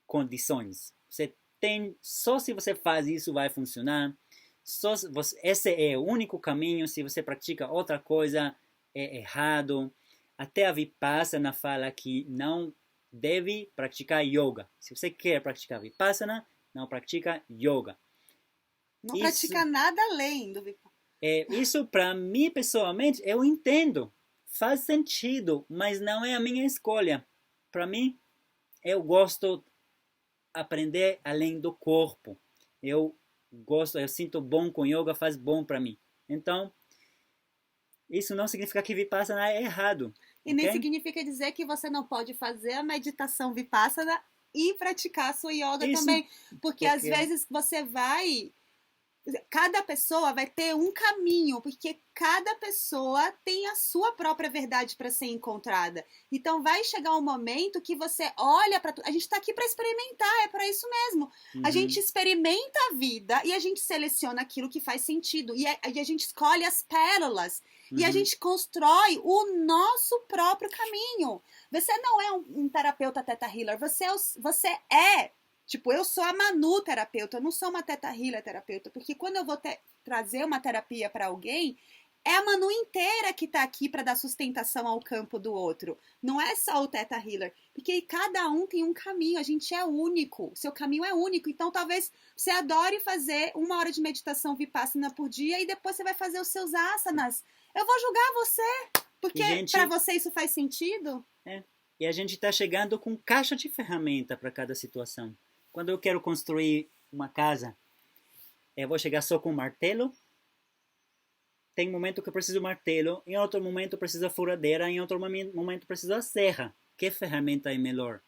condições? Você tem, só se você faz isso vai funcionar. Só esse é o único caminho. Se você pratica outra coisa, é errado. Até a Vipassana fala que não deve praticar yoga. Se você quer praticar Vipassana, não pratica yoga. Não pratica nada além do Vipassana. Isso para mim, pessoalmente, eu entendo. Faz sentido, mas não é a minha escolha. Para mim, eu gosto de aprender além do corpo. Eu sinto bom com yoga, faz bom para mim. Então, isso não significa que Vipassana é errado. E nem significa dizer que você não pode fazer a meditação Vipassana e praticar a sua yoga também. Porque às vezes você vai... Cada pessoa vai ter um caminho, porque cada pessoa tem a sua própria verdade para ser encontrada. Então vai chegar um momento que você olha para tudo. A gente está aqui para experimentar, é para isso mesmo. Uhum. A gente experimenta a vida e a gente seleciona aquilo que faz sentido. E a gente escolhe as pérolas. E a gente constrói o nosso próprio caminho. Você não é um terapeuta Theta Healer, você é. Tipo, eu sou a Manu terapeuta, eu não sou uma Theta Healer terapeuta, porque quando eu vou trazer uma terapia para alguém, é a Manu inteira que tá aqui para dar sustentação ao campo do outro. Não é só o Theta Healer, porque cada um tem um caminho, a gente é único, seu caminho é único. Então talvez você adore fazer 1 hora de meditação Vipassana por dia e depois você vai fazer os seus asanas. Eu vou julgar você, porque para você isso faz sentido? E a gente está chegando com caixa de ferramenta para cada situação. Quando eu quero construir uma casa, eu vou chegar só com martelo. Tem um momento que eu preciso de martelo, em outro momento eu preciso de furadeira, em outro momento eu preciso de serra. Que ferramenta é melhor?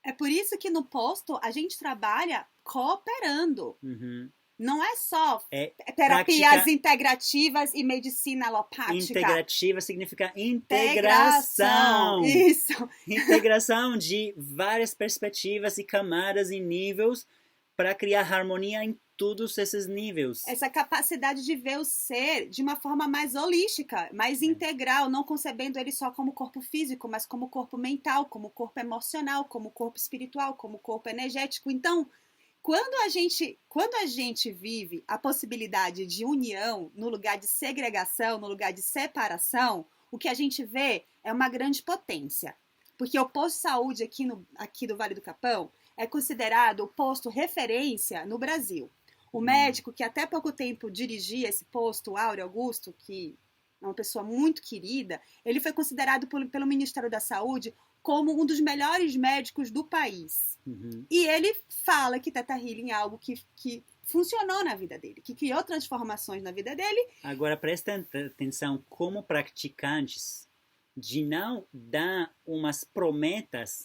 É por isso que no posto a gente trabalha cooperando. Uhum. Não é só terapias integrativas e medicina alopática. Integrativa significa integração. Isso. Integração de várias perspectivas e camadas e níveis para criar harmonia em todos esses níveis. Essa capacidade de ver o ser de uma forma mais holística, mais integral, não concebendo ele só como corpo físico, mas como corpo mental, como corpo emocional, como corpo espiritual, como corpo energético. Então, quando a gente vive a possibilidade de união no lugar de segregação, no lugar de separação, o que a gente vê é uma grande potência. Porque o posto de saúde aqui do Vale do Capão é considerado o posto referência no Brasil. O médico que até pouco tempo dirigia esse posto, Áureo Augusto, que é uma pessoa muito querida, ele foi considerado pelo Ministério da Saúde como um dos melhores médicos do país. Uhum. E ele fala que Theta Healing é algo que funcionou na vida dele, que criou transformações na vida dele. Agora, presta atenção como praticantes de não dar umas promessas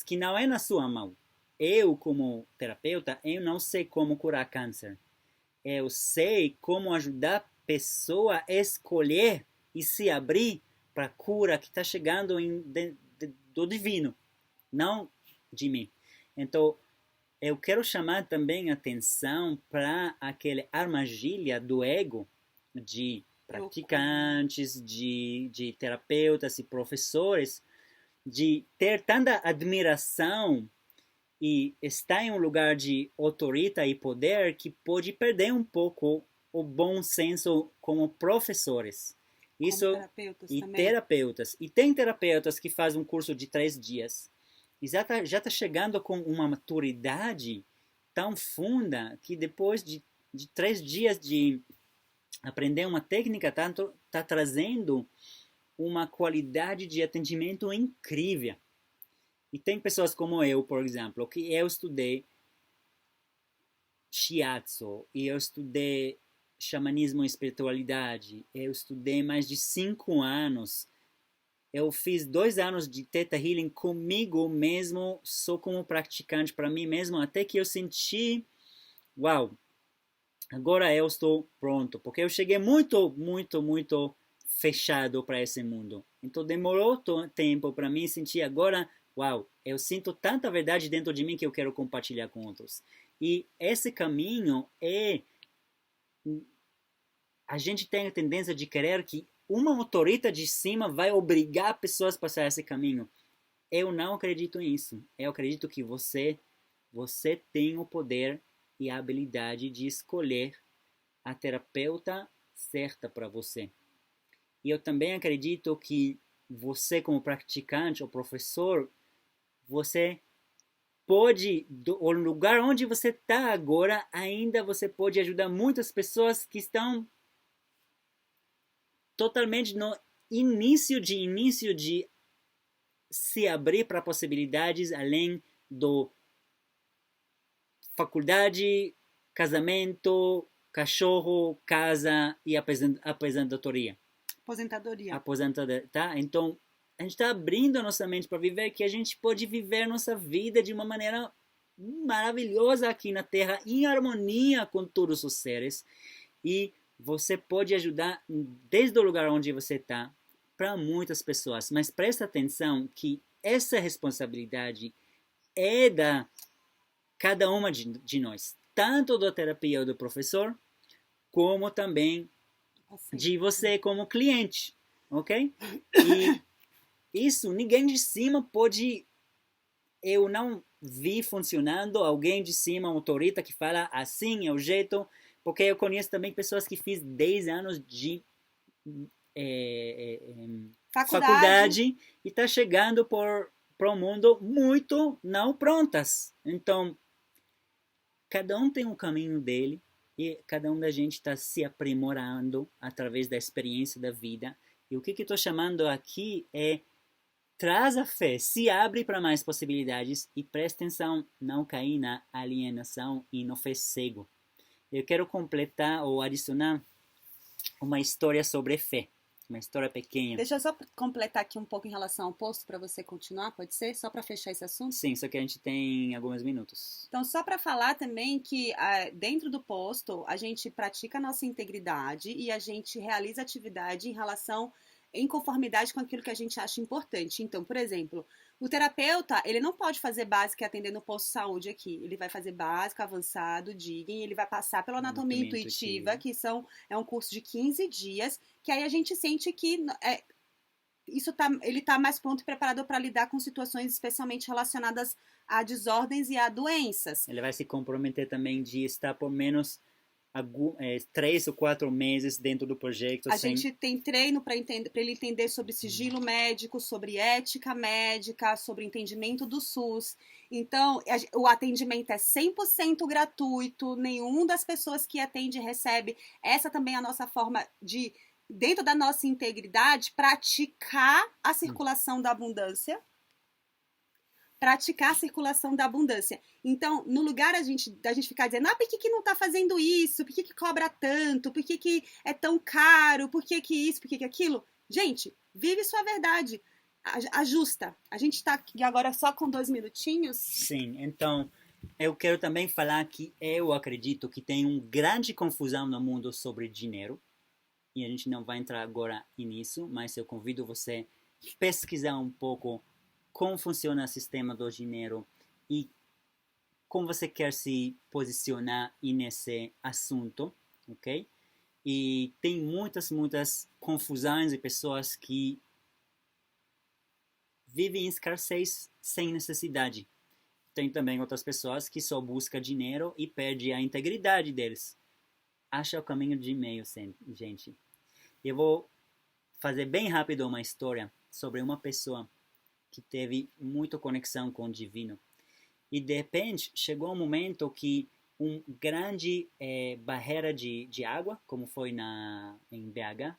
que não é na sua mão. Eu, como terapeuta, eu não sei como curar câncer. Eu sei como ajudar a pessoa a escolher e se abrir para a cura que está chegando do divino, não de mim. Então, eu quero chamar também atenção para aquela armadilha do ego de praticantes, de terapeutas e professores, de ter tanta admiração e estar em um lugar de autoridade e poder que pode perder um pouco o bom senso como professores. Isso, terapeutas. E tem terapeutas que fazem um curso de 3 dias. E já tá chegando com uma maturidade tão funda que depois de 3 dias de aprender uma técnica, tá trazendo uma qualidade de atendimento incrível. E tem pessoas como eu, por exemplo, que eu estudei shiatsu, e eu estudei xamanismo e espiritualidade. Eu estudei mais de 5 anos eu fiz 2 anos de Theta Healing comigo mesmo, só como praticante para mim mesmo, até que eu senti, uau, agora eu estou pronto, porque eu cheguei muito, muito, muito fechado para esse mundo. Então demorou tempo para mim sentir agora, uau, eu sinto tanta verdade dentro de mim que eu quero compartilhar com outros. E esse caminho é, a gente tem a tendência de querer que uma autorita de cima vai obrigar pessoas a passar esse caminho. Eu não acredito nisso. Eu acredito que você tem o poder e a habilidade de escolher a terapeuta certa para você. E eu também acredito que você, como praticante ou professor, você pode, o lugar onde você está agora, ainda você pode ajudar muitas pessoas que estão totalmente no início de se abrir para possibilidades além do faculdade, casamento, cachorro, casa e aposentadoria. Aposentadoria, tá? Então, a gente está abrindo a nossa mente para viver, que a gente pode viver nossa vida de uma maneira maravilhosa aqui na Terra, em harmonia com todos os seres. E você pode ajudar desde o lugar onde você está para muitas pessoas. Mas presta atenção que essa responsabilidade é da cada uma de nós. Tanto da terapia do professor, como também de você como cliente, ok? E isso ninguém de cima pode... Eu não vi funcionando alguém de cima, um autorita que fala assim é o jeito, porque eu conheço também pessoas que fiz 10 anos de faculdade e está chegando para o mundo muito não prontas. Então, cada um tem um caminho dele e cada um da gente está se aprimorando através da experiência da vida. E o que estou chamando aqui é: traz a fé, se abre para mais possibilidades e presta atenção, não cair na alienação e no fé cego. Eu quero completar ou adicionar uma história sobre fé, uma história pequena. Deixa eu só completar aqui um pouco em relação ao posto para você continuar, pode ser? Só para fechar esse assunto? Sim, só que a gente tem alguns minutos. Então, só para falar também que dentro do posto a gente pratica a nossa integridade e a gente realiza atividade em conformidade com aquilo que a gente acha importante. Então, por exemplo, o terapeuta, ele não pode fazer básico e atender no posto de saúde aqui. Ele vai fazer básico, avançado, digno, ele vai passar pela anatomia intuitiva, que é um curso de 15 dias, que aí a gente sente que ele está mais pronto e preparado para lidar com situações especialmente relacionadas a desordens e a doenças. Ele vai se comprometer também de estar por menos 3 ou 4 meses dentro do projeto. A gente tem treino para ele entender sobre sigilo médico, sobre ética médica, sobre entendimento do SUS. Então, o atendimento é 100% gratuito, nenhuma das pessoas que atende recebe. Essa também é a nossa forma de, dentro da nossa integridade, praticar a circulação da abundância. Praticar a circulação da abundância. Então, no lugar da gente ficar dizendo, por que não está fazendo isso? Por que cobra tanto? Por que é tão caro? Por que isso? Por que aquilo? Gente, vive sua verdade. Ajusta. A gente está aqui agora só com 2 minutinhos. Sim, então, eu quero também falar que eu acredito que tem uma grande confusão no mundo sobre dinheiro. E a gente não vai entrar agora nisso, mas eu convido você a pesquisar um pouco como funciona o sistema do dinheiro e como você quer se posicionar nesse assunto, ok? E tem muitas confusões de pessoas que vivem em escassez sem necessidade. Tem também outras pessoas que só buscam dinheiro e perdem a integridade deles. Acha o caminho de meio, gente. Eu vou fazer bem rápido uma história sobre uma pessoa que teve muita conexão com o divino. E de repente chegou um momento que uma grande barreira de água, como foi em BH,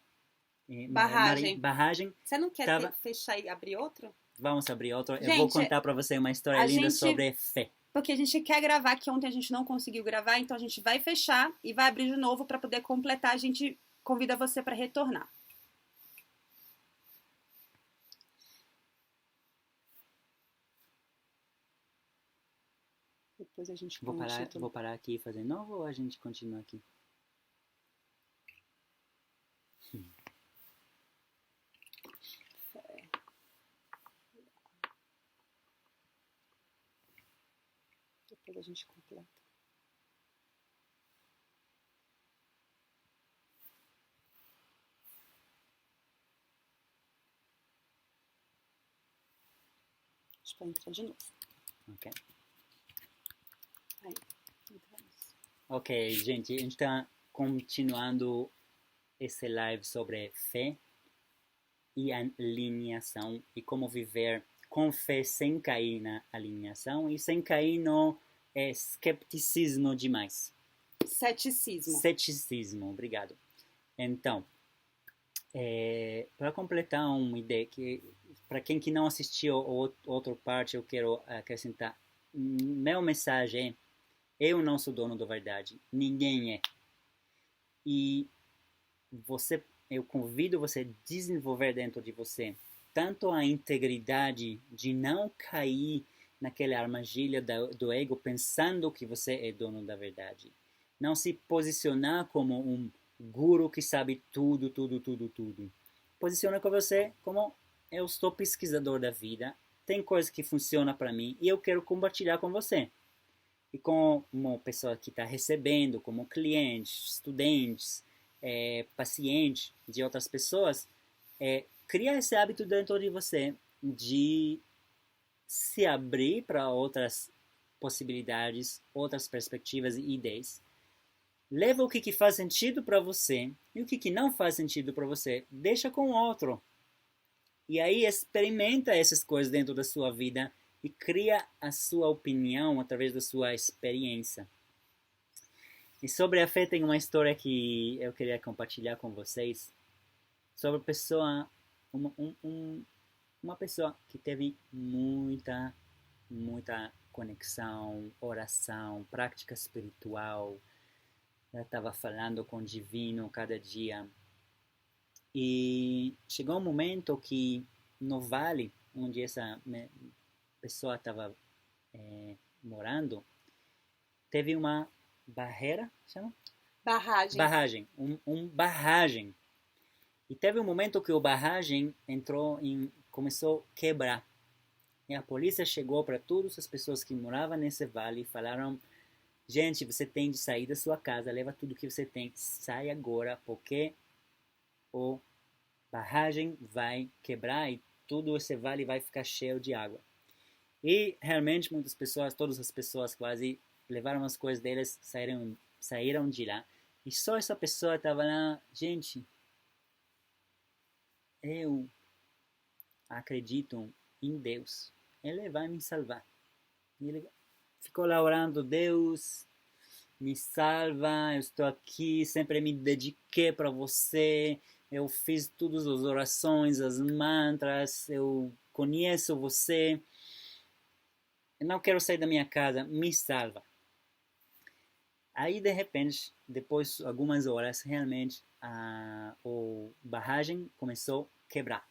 barragem. Você não quer fechar e abrir outro? Vamos abrir outro. Gente, eu vou contar para você uma história linda sobre fé. Porque a gente quer gravar, que ontem a gente não conseguiu gravar, então a gente vai fechar e vai abrir de novo para poder completar. A gente convida você para retornar. Depois a gente põe o título. Vou parar aqui e fazer novo ou a gente continua aqui? Depois a gente completa. A gente vai entrar de novo. Ok. Aí, entramos. Ok, gente, a gente está continuando esse live sobre fé e alinhação e como viver com fé sem cair na alinhação e sem cair no escepticismo demais. Ceticismo, obrigado. Então, para completar uma ideia que para quem que não assistiu outra parte eu quero acrescentar, minha mensagem é: eu não sou dono da verdade, ninguém é. E eu convido você a desenvolver dentro de você tanto a integridade de não cair naquela armadilha do ego pensando que você é dono da verdade. Não se posicionar como um guru que sabe tudo, tudo, tudo, tudo. Posiciona com você como eu sou pesquisador da vida, tem coisa que funciona para mim e eu quero compartilhar com você. E como uma pessoa que está recebendo, como clientes, estudantes, pacientes de outras pessoas, cria esse hábito dentro de você de se abrir para outras possibilidades, outras perspectivas e ideias. Leva o que faz sentido para você e o que não faz sentido para você, deixa com o outro. E aí experimenta essas coisas dentro da sua vida e cria a sua opinião através da sua experiência. E sobre a fé tem uma história que eu queria compartilhar com vocês sobre a pessoa, uma pessoa que teve muita conexão, oração, prática espiritual. Ela estava falando com o divino cada dia. E chegou um momento que no vale onde essa pessoa estava morando, teve uma barreira, chama? Barragem. Barragem. E teve um momento que o barragem começou a quebrar. E a polícia chegou para todas as pessoas que moravam nesse vale e falaram: gente, você tem de sair da sua casa, leva tudo que você tem, sai agora, porque o barragem vai quebrar e todo esse vale vai ficar cheio de água. E realmente muitas pessoas, todas as pessoas quase levaram as coisas deles, saíram de lá. E só essa pessoa estava lá: gente, eu acredito em Deus, Ele vai me salvar. E ele ficou lá orando: Deus, me salva, eu estou aqui, sempre me dediquei para você, eu fiz todas as orações, as mantras, eu conheço você, eu não quero sair da minha casa, me salva. Aí de repente, depois de algumas horas, realmente a barragem começou a quebrar.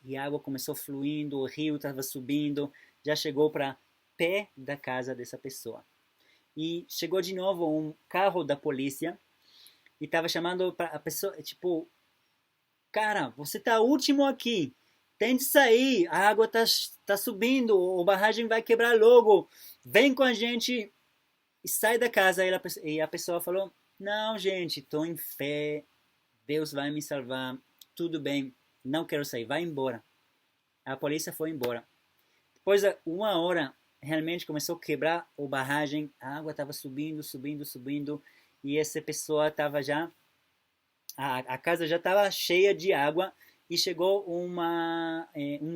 E a água começou fluindo, o rio estava subindo, já chegou para pé da casa dessa pessoa. E chegou de novo um carro da polícia e estava chamando para a pessoa, tipo: cara, você está último aqui, tem de sair, a água tá subindo, a barragem vai quebrar logo, vem com a gente e sai da casa. E a pessoa falou: não, gente, estou em fé, Deus vai me salvar, tudo bem, não quero sair, vai embora. A polícia foi embora. Depois de uma hora, realmente começou a quebrar a barragem, a água estava subindo, e essa pessoa estava já, a casa já estava cheia de água, e chegou um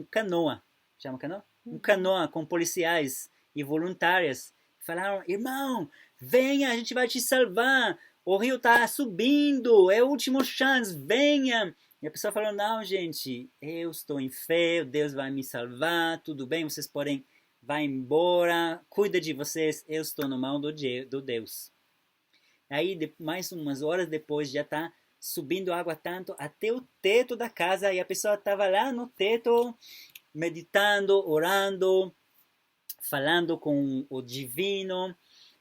canoa, chama canoa? Um canoa com policiais e voluntárias. Falaram: irmão, venha, a gente vai te salvar, o rio está subindo, é o último chance, venha. E a pessoa falou: não, gente, eu estou em fé, Deus vai me salvar, tudo bem, vocês podem, vai embora, cuida de vocês, eu estou no mão do Deus. Aí, mais umas horas depois, já está subindo água tanto até o teto da casa, e a pessoa estava lá no teto, meditando, orando, falando com o divino,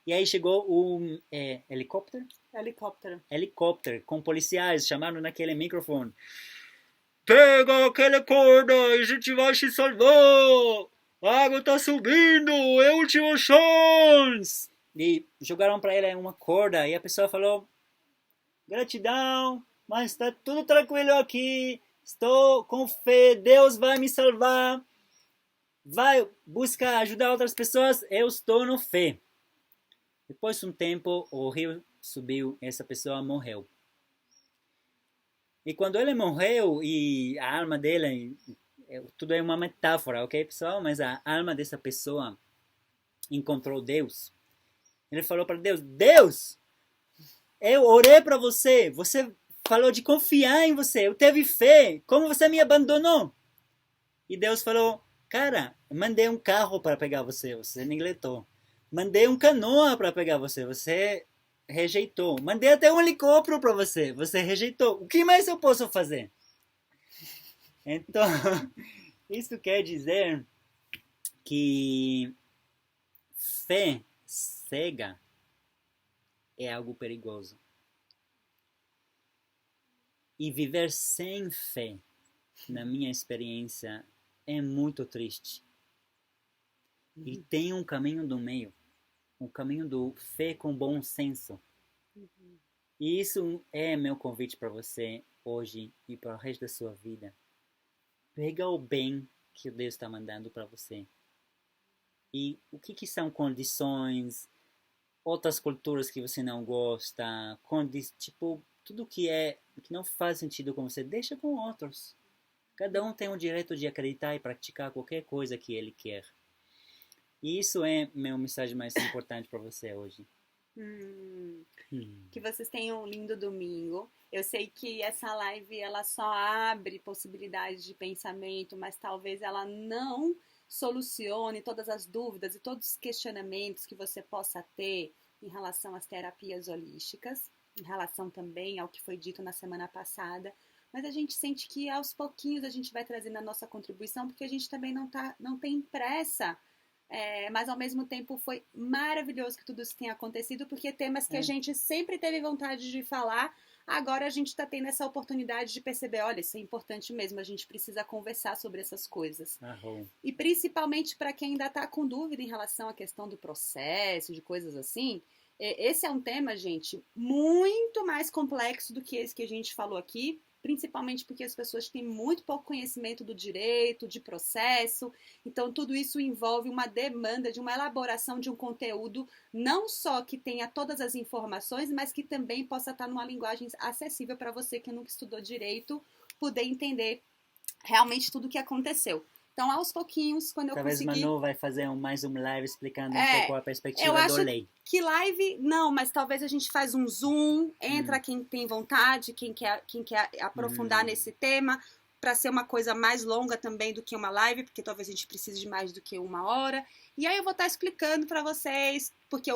E aí chegou um helicóptero? Helicóptero, com policiais, chamaram naquele microfone. Pega aquela corda e a gente vai te salvar! A água tá subindo, é a última chance! E jogaram para ele uma corda e a pessoa falou: gratidão, mas está tudo tranquilo aqui, estou com fé, Deus vai me salvar, vai buscar ajudar outras pessoas, eu estou no fé. Depois de um tempo, o rio subiu e essa pessoa morreu. E quando ele morreu, e a alma dele, tudo é uma metáfora, ok, pessoal? Mas a alma dessa pessoa encontrou Deus. Ele falou para Deus: Deus, eu orei para você, você falou de confiar em você, eu teve fé, como você me abandonou? E Deus falou: cara, mandei um carro para pegar você, você negletou. Mandei um canoa para pegar você, você rejeitou. Mandei até um helicóptero para você, você rejeitou. O que mais eu posso fazer? Então, isso quer dizer que fé cega é algo perigoso. E viver sem fé, na minha experiência, é muito triste. E tem um caminho do meio. Um caminho do fé com bom senso. E isso é meu convite para você hoje e para o resto da sua vida. Pega o bem que Deus está mandando para você. E o que são condições, outras culturas que você não gosta, tipo, tudo que não faz sentido com você, deixa com outros. Cada um tem o direito de acreditar e praticar qualquer coisa que ele quer. E isso é minha mensagem mais importante para você hoje. Que vocês tenham um lindo domingo. Eu sei que essa live ela só abre possibilidades de pensamento, mas talvez ela não solucione todas as dúvidas e todos os questionamentos que você possa ter em relação às terapias holísticas, em relação também ao que foi dito na semana passada. Mas a gente sente que aos pouquinhos a gente vai trazendo a nossa contribuição, porque a gente também não tem pressa. Mas ao mesmo tempo foi maravilhoso que tudo isso tenha acontecido, porque temas que a gente sempre teve vontade de falar, agora a gente está tendo essa oportunidade de perceber, olha, isso é importante mesmo, a gente precisa conversar sobre essas coisas. E principalmente para quem ainda está com dúvida em relação à questão do processo, de coisas assim, esse é um tema, gente, muito mais complexo do que esse que a gente falou aqui, principalmente porque as pessoas têm muito pouco conhecimento do direito, de processo, então tudo isso envolve uma demanda de uma elaboração de um conteúdo, não só que tenha todas as informações, mas que também possa estar numa linguagem acessível para você que nunca estudou direito, poder entender realmente tudo o que aconteceu. Então, aos pouquinhos, quando eu conseguir... Talvez Manu vai fazer mais um live explicando um pouco a perspectiva da lei. Que live, não, mas talvez a gente faz um Zoom, entra quem tem vontade, quem quer aprofundar nesse tema, para ser uma coisa mais longa também do que uma live, porque talvez a gente precise de mais do que 1 hora. E aí eu vou estar explicando para vocês, porque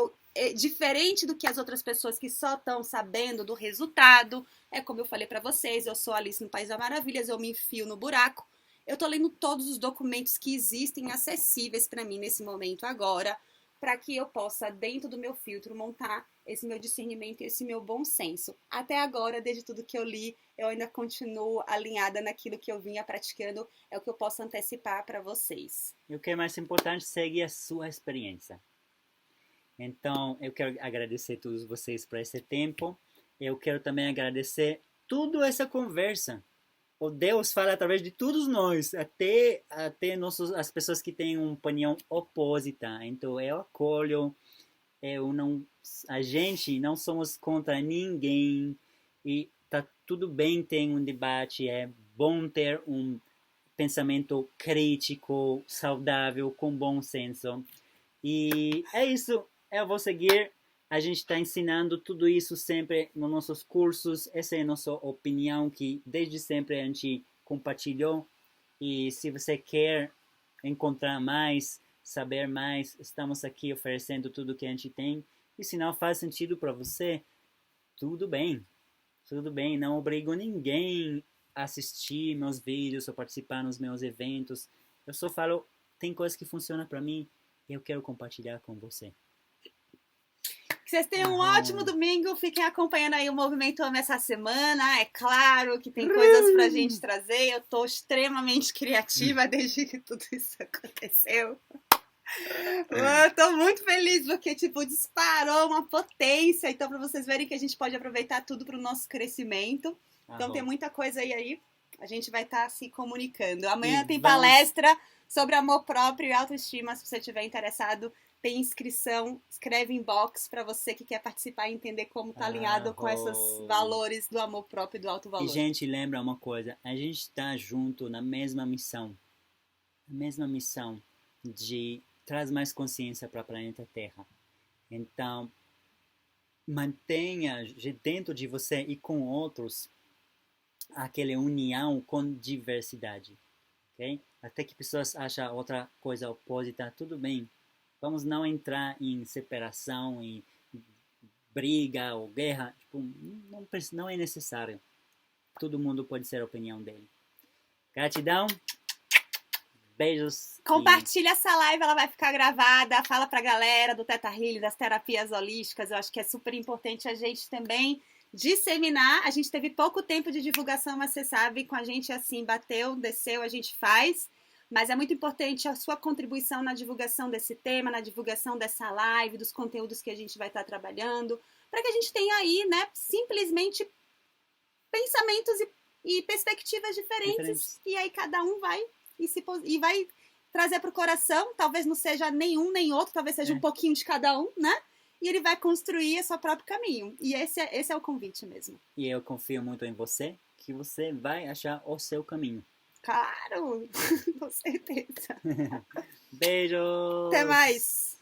diferente do que as outras pessoas que só estão sabendo do resultado, como eu falei para vocês, eu sou Alice no País das Maravilhas, eu me enfio no buraco. Eu tô lendo todos os documentos que existem acessíveis para mim nesse momento agora, para que eu possa, dentro do meu filtro, montar esse meu discernimento e esse meu bom senso. Até agora, desde tudo que eu li, eu ainda continuo alinhada naquilo que eu vinha praticando, é o que eu posso antecipar para vocês. E o que é mais importante, seguir a sua experiência. Então, eu quero agradecer a todos vocês por esse tempo. Eu quero também agradecer toda essa conversa. O Deus fala através de todos nós, até as pessoas que têm uma opinião oposta. Então, eu acolho, a gente não somos contra ninguém, e tá tudo bem ter um debate, é bom ter um pensamento crítico, saudável, com bom senso. E é isso, eu vou seguir. A gente está ensinando tudo isso sempre nos nossos cursos. Essa é a nossa opinião que desde sempre a gente compartilhou. E se você quer encontrar mais, saber mais, estamos aqui oferecendo tudo que a gente tem. E se não faz sentido para você, tudo bem. Tudo bem, não obrigo ninguém a assistir meus vídeos ou participar nos meus eventos. Eu só falo, tem coisas que funcionam para mim e eu quero compartilhar com você. vocês tenham um ótimo domingo. Fiquem acompanhando aí o Movimento Ama essa semana. É claro que tem coisas pra gente trazer. Eu tô extremamente criativa desde que tudo isso aconteceu. Eu tô muito feliz porque, tipo, disparou uma potência. Então, pra vocês verem que a gente pode aproveitar tudo pro nosso crescimento. Então, tem muita coisa aí. A gente vai estar se comunicando. Amanhã tem palestra sobre amor próprio e autoestima. Se você estiver interessado, tem inscrição. Escreve inbox para você que quer participar e entender como tá alinhado com esses valores do amor próprio e do alto valor. E, gente, lembra uma coisa. A gente está junto na mesma missão. A mesma missão de trazer mais consciência para o planeta Terra. Então, mantenha dentro de você e com outros aquela união com diversidade, ok? Até que pessoas acham outra coisa oposta, tudo bem. Vamos não entrar em separação, em briga ou guerra. Tipo, não é necessário. Todo mundo pode ser a opinião dele. Gratidão. Beijos. Compartilha essa live, ela vai ficar gravada. Fala pra galera do Theta Healing, das terapias holísticas. Eu acho que é super importante a gente também disseminar. A gente teve pouco tempo de divulgação, mas você sabe, com a gente assim, bateu, desceu, a gente faz. Mas é muito importante a sua contribuição na divulgação desse tema, na divulgação dessa live, dos conteúdos que a gente vai estar trabalhando, para que a gente tenha aí, né, simplesmente pensamentos e perspectivas diferentes. E aí cada um vai e vai trazer para o coração. Talvez não seja nenhum nem outro, talvez seja um pouquinho de cada um, né? E ele vai construir o seu próprio caminho. E esse é o convite mesmo. E eu confio muito em você, que você vai achar o seu caminho. Claro! Com certeza. Beijo! Até mais!